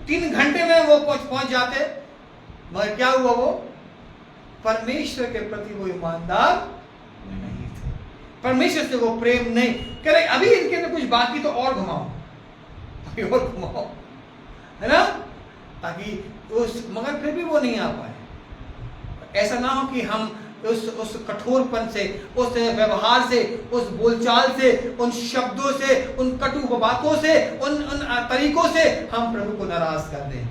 3 घंटे में वो पहुंच जाते, मगर क्या हुआ, वो परमेश्वर के प्रति वो ईमानदार नहीं थे, परमेश्वर से वो प्रेम नहीं कह रहे। अभी इनके अंदर कुछ बाकी तो और घुमाओ, अभी और घुमाओ, है ना, ताकि मगर फिर भी वो नहीं आ पाए। ऐसा ना हो कि हम उस कठोरपन से, उस व्यवहार से, उस बोलचाल से, उन शब्दों से, उन कटु बातों से, उन तरीकों से हम प्रभु को नाराज कर दें।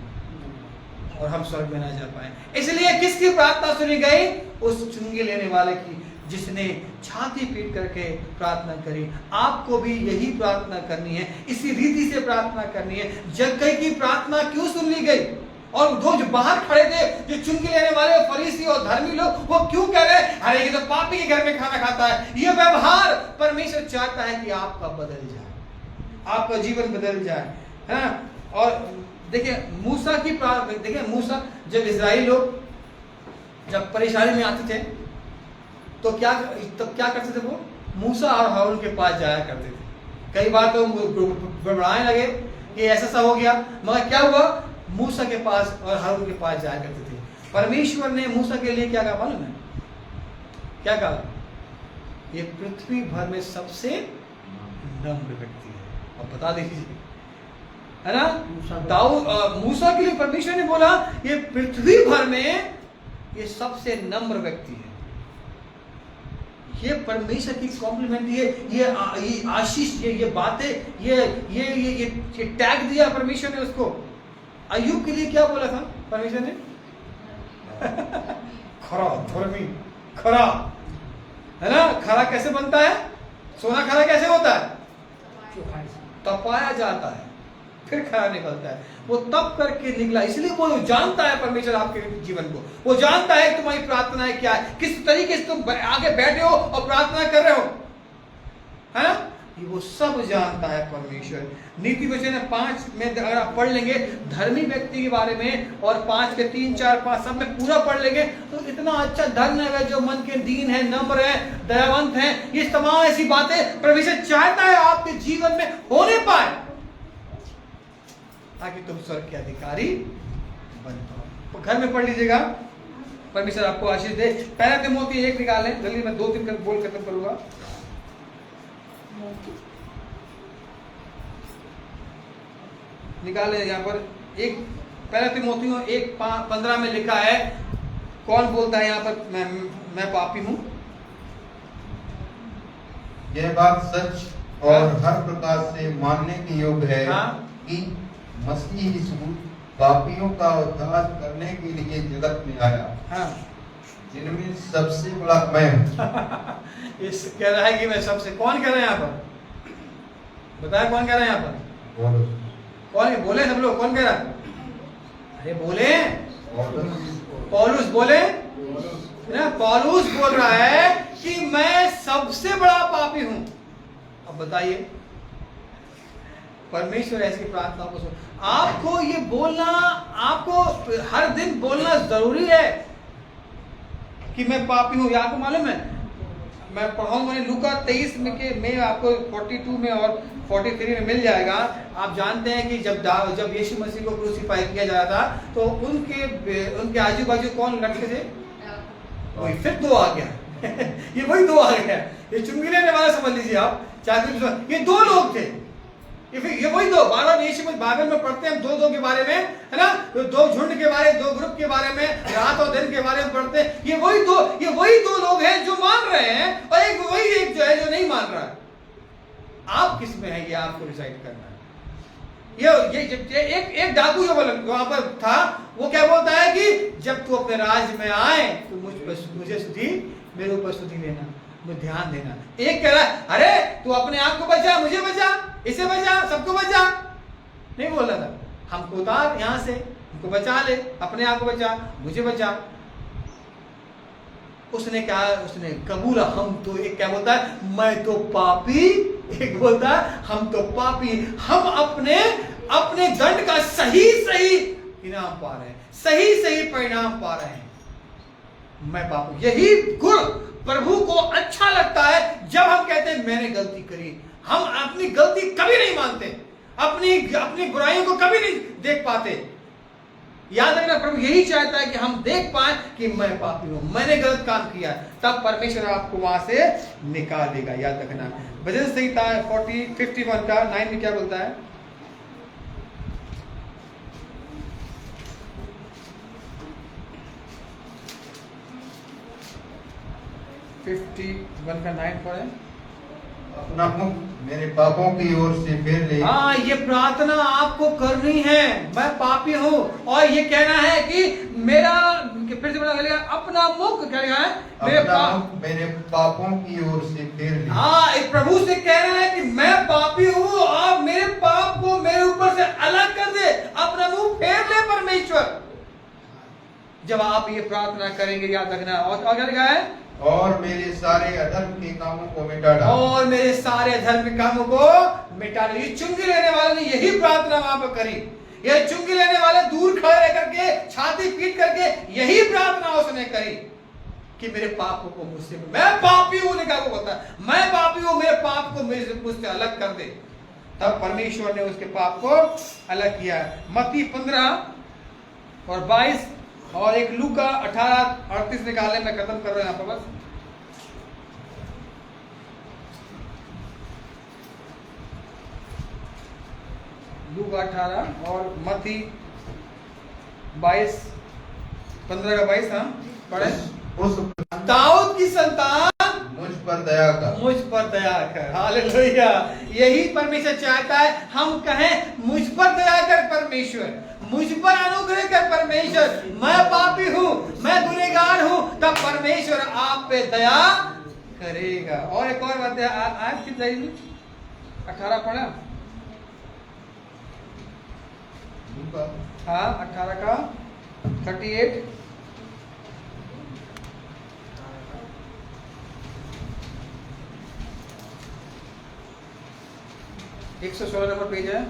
और हम स्वर्ग में ना जा पाए। इसलिए किसकी प्रार्थना सुनी गई? उस चुंगी लेने वाले की, जिसने छाती पीट करके प्रार्थना करी। आपको भी यही प्रार्थना करनी है, इसी रीति से प्रार्थना करनी है। जक्कई की प्रार्थना क्यों सुन ली गई? और दो जो बाहर खड़े थे, जो चुंगी लेने वाले फरीसी और धर्मी लोग, वो क्यों कह रहे अरे ये तो पापी के घर में खाना खाता है? ये व्यवहार परमेश्वर चाहता है कि आपका बदल जाए, आपका जीवन बदल जाए, है ना। और देखिए मूसा की प्रार्थना, देखिए मूसा, जब इजराइली लोग जब परेशानी में आते थे तो क्या करते थे? वो मूसा और हारून के पास जाया करते थे। कई बार तो गड़बड़ाने लगे कि ऐसा हो गया, मगर क्या हुआ? मूसा के पास और हारून के पास जाया करते थे। परमेश्वर ने मूसा के लिए क्या कहा मालूम है? क्या कहा? ये पृथ्वी भर में सबसे नम्र व्यक्ति है। अब बता दीजिए, है ना। मूसा के लिए परमेश्वर ने बोला ये पृथ्वी भर में ये सबसे नम्र व्यक्ति है। ये परमेश्वर की कॉम्प्लीमेंट, ये आशीष, ये बातें, ये टैग दिया परमेश्वर ने उसको। अय्यूब के लिए क्या बोला था परमेश्वर ने? खरा, धर्मी, खरा, है ना। खरा कैसे बनता है? सोना खरा कैसे होता है? तपाया जाता है, फिर खरा निकलता है। वो तप करके निकला, इसलिए वो जानता है परमेश्वर आपके जीवन को। वो जानता है तुम्हारी प्रार्थनाएं क्या है, किस तरीके से तुम आगे बैठे हो और प्रार्थना कर रहे हो, है ना। ये वो सब जानता है परमेश्वर। नीति वचन 5 में अगर आप पढ़ लेंगे धर्मी व्यक्ति के बारे में, और 5 के 3, 4, 5 सब में पूरा पढ़ लेंगे तो इतना अच्छा धर्म है, जो मन के दीन है, नम्र है, दयावंत है। ये तमाम ऐसी बातें परमेश्वर चाहता है आपके जीवन में होने पाए, ताकि तुम स्वर्ग के अधिकारी बन पाओ। घर में पढ़ लीजिएगा, परमेश्वर आपको आशीष दे। पहला तिमोथी 1 निकालें, जल्दी मैं 2-3 बोल खत्म करूंगा। निकाले यहाँ पर एक, पहला तिमोथियों 1:15 में लिखा है, कौन बोलता है यहाँ पर मैं पापी हूँ? यह बात सच और हर प्रकार से मानने के योग्य है कि मसीह यीशु पापियों का उद्धार करने के लिए जगत में आया, जिनमें सबसे बड़ा मैं हूँ। इस कह रहा है कि मैं सबसे, कौन कह रहा है यहाँ पर? बताया कौन कह रहा है यहाँ पर? कौन बोले? सब लोग कौन कह रहा है? अरे बोले, पौलुस बोले ना। पौलुस बोल रहा है कि मैं सबसे बड़ा पापी हूं। अब बताइए, परमेश्वर ऐसी प्रार्थना को सुन। आपको ये बोलना, आपको हर दिन बोलना जरूरी है कि मैं पापी हूं। आपको मालूम है, मैं पढ़ाऊंगा लूका 23 में आपको 42 में और 43 में मिल जाएगा। आप जानते हैं कि जब यीशु मसीह को क्रूसीफाई किया जा रहा था तो उनके आजू बाजू कौन लड़के थे? वही फिर 2 आ गया ये वही 2 आ गया। ये चुंगी लेने वाला समझ लीजिए आप, ये 2 लोग थे। ये वही 2 बार-बार यीशु मसीह बाइबल में पढ़ते हैं 2 के बारे में, है ना। 2 झुंड के बारे, 2 ग्रुप के बारे में, रात और दिन के बारे में पढ़ते हैं। ये वही 2 लोग हैं जो मान रहे हैं, और एक जो है जो नहीं मान रहा है। आप किस में है, ये आपको डिसाइड करना है। ये एक डाकू जो वहां पर था, वो क्या बोलता है कि जब तू अपने राज में आए तो मुझे स्तुति, मेरे ऊपर स्तुति लेना, मुझे ध्यान देना। एक कह रहा है अरे तू अपने आप को बचा, मुझे बचा, इसे बचा, सबको बचा। नहीं बोल रहा था, हमको उतार यहां से, हमको बचा ले, अपने आप को बचा, मुझे बचा। उसने क्या, उसने कबूला। हम तो, एक क्या बोलता है, मैं तो पापी, एक बोलता है हम तो पापी। हम अपने दंड का सही इनाम पा रहे हैं, सही परिणाम पा रहे हैं। मैं पापी, यही गुण प्रभु को अच्छा लगता है। जब हम कहते हैं मैंने गलती करी, हम अपनी गलती कभी नहीं मानते, अपनी बुराइयों को कभी नहीं देख पाते। याद रखना, प्रभु यही चाहता है कि हम देख पाए कि मैं पापी हूं, मैंने गलत काम किया, तब परमेश्वर आपको वहां से निकाल देगा। याद रखना, भजन संहिता 51 का 9 में क्या बोलता है? का 9 पढ़े। अपना मुख मेरे पापों की ओर से फेर ले। हाँ, ये प्रार्थना आपको करनी है, मैं पापी हूँ, और ये कहना है कि मेरा, फिर से बता लिया, अपना मुख क्या लिखा है, मेरे पापों की ओर से फेर ले। हाँ, एक प्रभु से कहना है कि मैं पापी हूँ, आप मेरे पाप को मेरे ऊपर से अलग कर दे, अपना मुंह फेर ले परमेश्वर। जब आप ये प्रार्थना करेंगे, याद रखना, और क्या लिखा है, और मेरे सारे अधर्म के कामों को मिटा डाल। और मेरे सारे अधर्म के कामों को मिटा डाल। ये चुंगी लेने वाले ने यही प्रार्थना वहां पर करी। ये चुंगी लेने वाले दूर खड़े रह करके, छाती पीट करके यही प्रार्थना उसने करी कि मेरे पाप को मुझसे, मैं पापी हूं, लिखा को होता है, मैं पापी हूं, मेरे पाप को मुझसे अलग कर दे। तब परमेश्वर ने उसके पाप को अलग किया। मत्ती 15 और 22 और एक लूका 18-38 निकाले, मैं खत्म कर रहा हूं यहां पर बस। लूका 18 और मत्ती 22, 15 का 22। हाँ, पढ़े। उस दाऊद की संतान मुझ पर दया कर, मुझ पर दया कर। हालेलुया। यही परमेश्वर चाहता है, हम कहें मुझ पर दया कर परमेश्वर, मुझ पर अनुग्रह कर परमेश्वर, मैं पापी हूँ, मैं गुनहगार हूँ, तब परमेश्वर आप पे दया करेगा। और एक और बात है, आज किस जाएगी 18 पढ़ा, हाँ 18 का 38, एक 116 नंबर पेज है,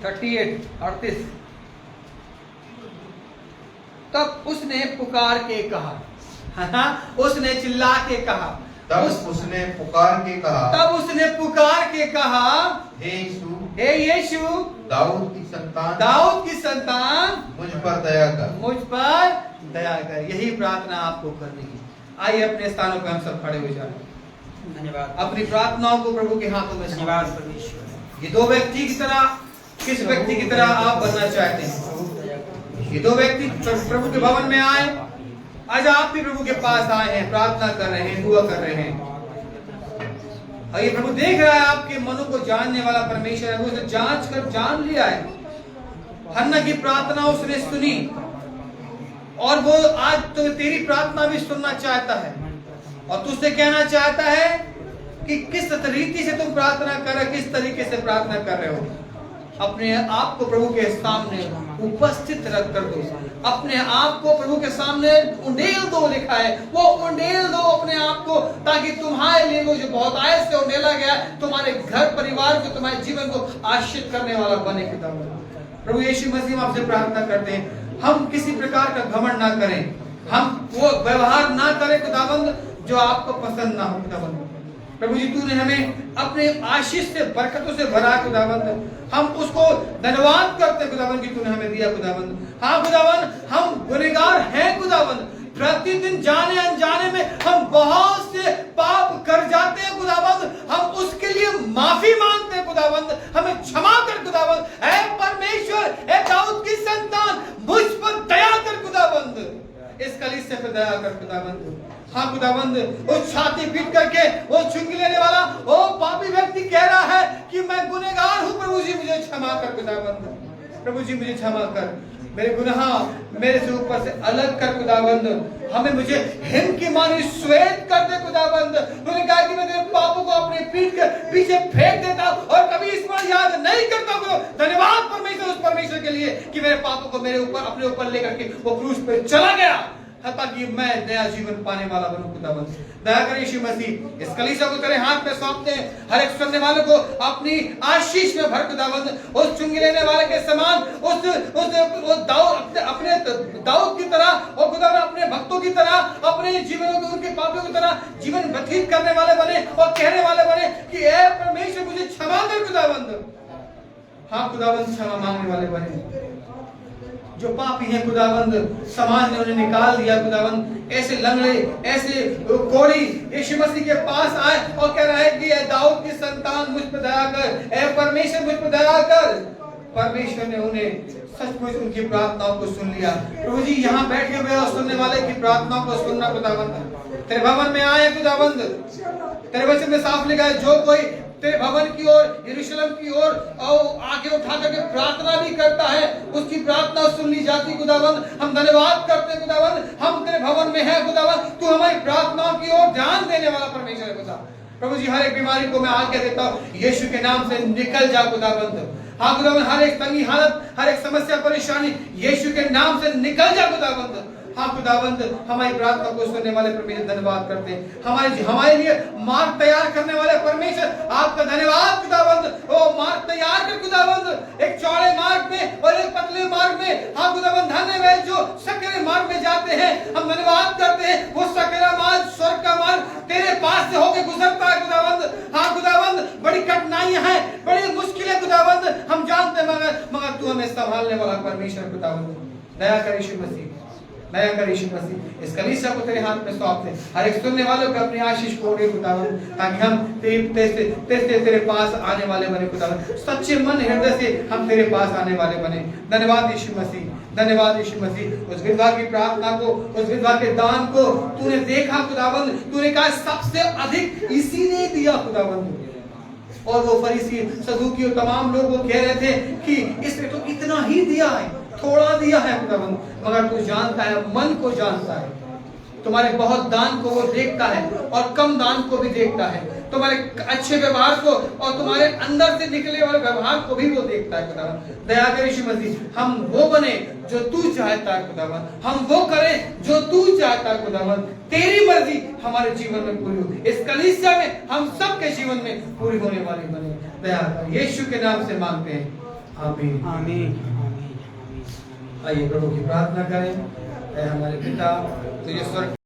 38। तब उसने पुकार के कहा, उसने चिल्ला के कहा, तब उसने पुकार के कहा, तब उसने पुकार के कहा, हे यीशु, हे यीशु, दाऊद की संतान, दाऊद की संतान, मुझ पर दया कर, मुझ पर दया कर। यही प्रार्थना आपको करनी है। आइए अपने स्थानों पर हम सब खड़े हो जाएं। धन्यवाद। अपनी प्रार्थनाओं को प्रभु के हाथों में धन्यवाद परमेश्वर। ये दो व्यक्ति की तरह, किस व्यक्ति की तरह आप बनना चाहते हैं? ये दो व्यक्ति प्रभु के भवन में आए, आज आप भी प्रभु के पास आए हैं, प्रार्थना कर रहे हैं, दुआ कर रहे हैं, और ये प्रभु देख रहा है आपके मनों को जानने वाला परमेश्वर है। उसे जांच कर जान लिया है। हन्ना की प्रार्थना उसने सुनी, और वो आज तो तेरी प्रार्थना भी सुनना चाहता है, और तुझसे कहना चाहता है कि किस रीति से तुम प्रार्थना कर रहे हो, किस तरीके से प्रार्थना कर रहे हो। अपने आप को प्रभु के सामने उपस्थित रख कर दो, अपने आप को प्रभु के सामने उंडेल दो, लिखा है वो उंडेल दो अपने आप को, ताकि तुम्हारे लिए वो जो बहुत आय से उंडेला गया तुम्हारे घर परिवार को, तुम्हारे जीवन को आशीष करने वाला बने। प्रभु यीशु मसीह हम आपसे प्रार्थना करते हैं, हम किसी प्रकार का घमंड ना करें, हम वो व्यवहार ना करें खुदाबंद जो आपको पसंद ना हो खुदाबंद। प्रभु जी तूने हमें अपने आशीष से, बरकतों से भरा खुदाबंद, हम उसको धन्यवाद करते हैं खुदाबंद कि तूने हमें दिया खुदाबंद। हाँ खुदाबंद, हम गुनहगार हैं खुदाबंद, प्रतिदिन जाने अनजाने में हम बहुत से पाप कर जाते हैं खुदाबंद, हम उसके लिए माफी मांगते हैं खुदाबंद, हमें क्षमा कर खुदाबंद। ऐ परमेश्वर, ऐ दाऊद की संतान, मुझ पर दया कर खुदाबंद, इस कलीसिया पे दया कर खुदाबंद। हाँ खुदाबंद, वो छाती पीट करके वो चुंगी लेने वाला वो पापी व्यक्ति कह रहा है कि मैं गुनहगार हूँ, प्रभु जी मुझे क्षमा कर खुदाबंद, प्रभु जी मुझे क्षमा कर, मेरे गुनाह मेरे से ऊपर से अलग कर खुदाबंद, हमें मुझे हिम की मानी श्वेत कर दे खुदाबंद। तूने कहा कि मैं तेरे पापों को अपने पीठ के पीछे फेंक देता और कभी इस पर याद नहीं करता। धन्यवाद परमेश्वर, उस परमेश्वर के लिए कि मेरे पापों को मेरे ऊपर, अपने ऊपर लेकर के वो क्रूस पे चला गया, ताकि मैं नया जीवन पाने वाला बनूं खुदाबंद। दया कर यीशु मसीह, इस कलीसिया को तेरे हाथ में सौंपते हैं, हर एक सुनने वाले को अपनी आशीष में भर खुदाबंद। उस चुंगी लेने वाले के समान, उस दाऊद, अपने दाऊद की तरह और खुदाबंद अपने भक्तों की तरह, अपने जीवनों को उनके पापों की तरह जीवन व्यतीत करने वाले बने और कहने वाले बने कि ऐ परमेश्वर मुझे क्षमा कर खुदाबंद। हाँ खुदाबंद, क्षमा मांगने वाले बने। जो पापी हैं खुदाबंद, समाज ने उन्हें निकाल दिया खुदाबंद, ऐसे लंगड़े, ऐसे कोढ़ी यीशु मसीह के पास आए और कह रहा है कि दाऊद की संतान मुझ पर दया कर, ऐ परमेश्वर मुझ पर दया कर। परमेश्वर ने उन्हें सचमुच उनकी प्रार्थनाओं को सुन लिया। प्रभु जी यहाँ बैठे हुए और सुनने वाले की प्रार्थनाओं को सुनना खुदावंद, तेरे भवन में आए खुदावंद, तेरे वचन में साफ लिखा है जो कोई तेरे भवन की ओर, यरूशलेम की ओर आगे उठा करके प्रार्थना भी करता है, उसकी प्रार्थना सुन ली जाती खुदावंद। हम धन्यवाद करते हैं खुदावंद, हम तेरे भवन में हैं खुदावंद, तू हमारी प्रार्थनाओं की ओर ध्यान देने वाला परमेश्वर है खुदा। प्रभु जी हर एक बीमारी को मैं आज्ञा देता हूँ यीशु के नाम से निकल जा खुदावंद। हाँ खुदावंद, हर एक तंगी हालत, हर एक समस्या परेशानी यीशु के नाम से निकल जा खुदावंद। हाँ खुदावंद, हमारी प्रार्थना को सुनने वाले परमेश्वर धन्यवाद करते हैं। हमारे लिए मार्ग तैयार करने वाले परमेश्वर आपका धन्यवाद खुदावंद। ओ मार्ग तैयार कर खुदावंद, एक चौड़े मार्ग में और एक पतले मार्ग में। हाँ खुदावंद, धन्य वे जो सकरे मार्ग में जाते हैं, हम धन्यवाद करते हैं वो सकरा मार्ग, स्वर्ग का मार्ग तेरे पास से होकर गुजरता है खुदावंद। हाँ खुदावंद, बड़ी कठिनाइयां हैं, बड़ी मुश्किलें खुदावंद हम जानते हैं, मगर तू हमें संभालने वाला परमेश्वर खुदावंद। दया कर यीशु मसीह, दया कर यीशु मसीह, इस कलीसिया को तेरे हाथ में सौंपते, हर एक सुनने वालों को अपनी आशीष को दे खुदावंद, ताकि हम तेरे पास आने वाले बने खुदावंद, सच्चे मन हृदय से हम तेरे पास आने वाले बने। धन्यवाद यीशु मसीह, धन्यवाद यीशु मसीह। उस विधवा की प्रार्थना को, उस विधवा के दान को तूने देखा खुदावंद, तूने कहा सबसे अधिक इसी ने दिया खुदावंद। और वो फरीसी सदूकी और तमाम लोग वो कह रहे थे कि इसने तो इतना ही दिया है, थोड़ा दिया है खुदावंद, मगर तू जानता है, मन को जानता है। तुम्हारे बहुत दान को वो देखता है और कम दान को भी देखता है, तुम्हारे अच्छे व्यवहार को और तुम्हारे अंदर से निकले वाले व्यवहार को भी वो देखता है खुदावंद। दया कर यीशु मसीह, हम वो बने जो तू चाहता है खुदावंद, हम वो करें जो तू चाहता है खुदावंद। तेरी मर्जी हमारे जीवन में पूरी हो, इस कलीसिया में हम सबके जीवन में पूरी होने वाली बने। दया कर यीशु के नाम से मांगते हैं, आमीन आमीन। आइए प्रभु की प्रार्थना करें। हमारे पिता तुझे स्वर्ग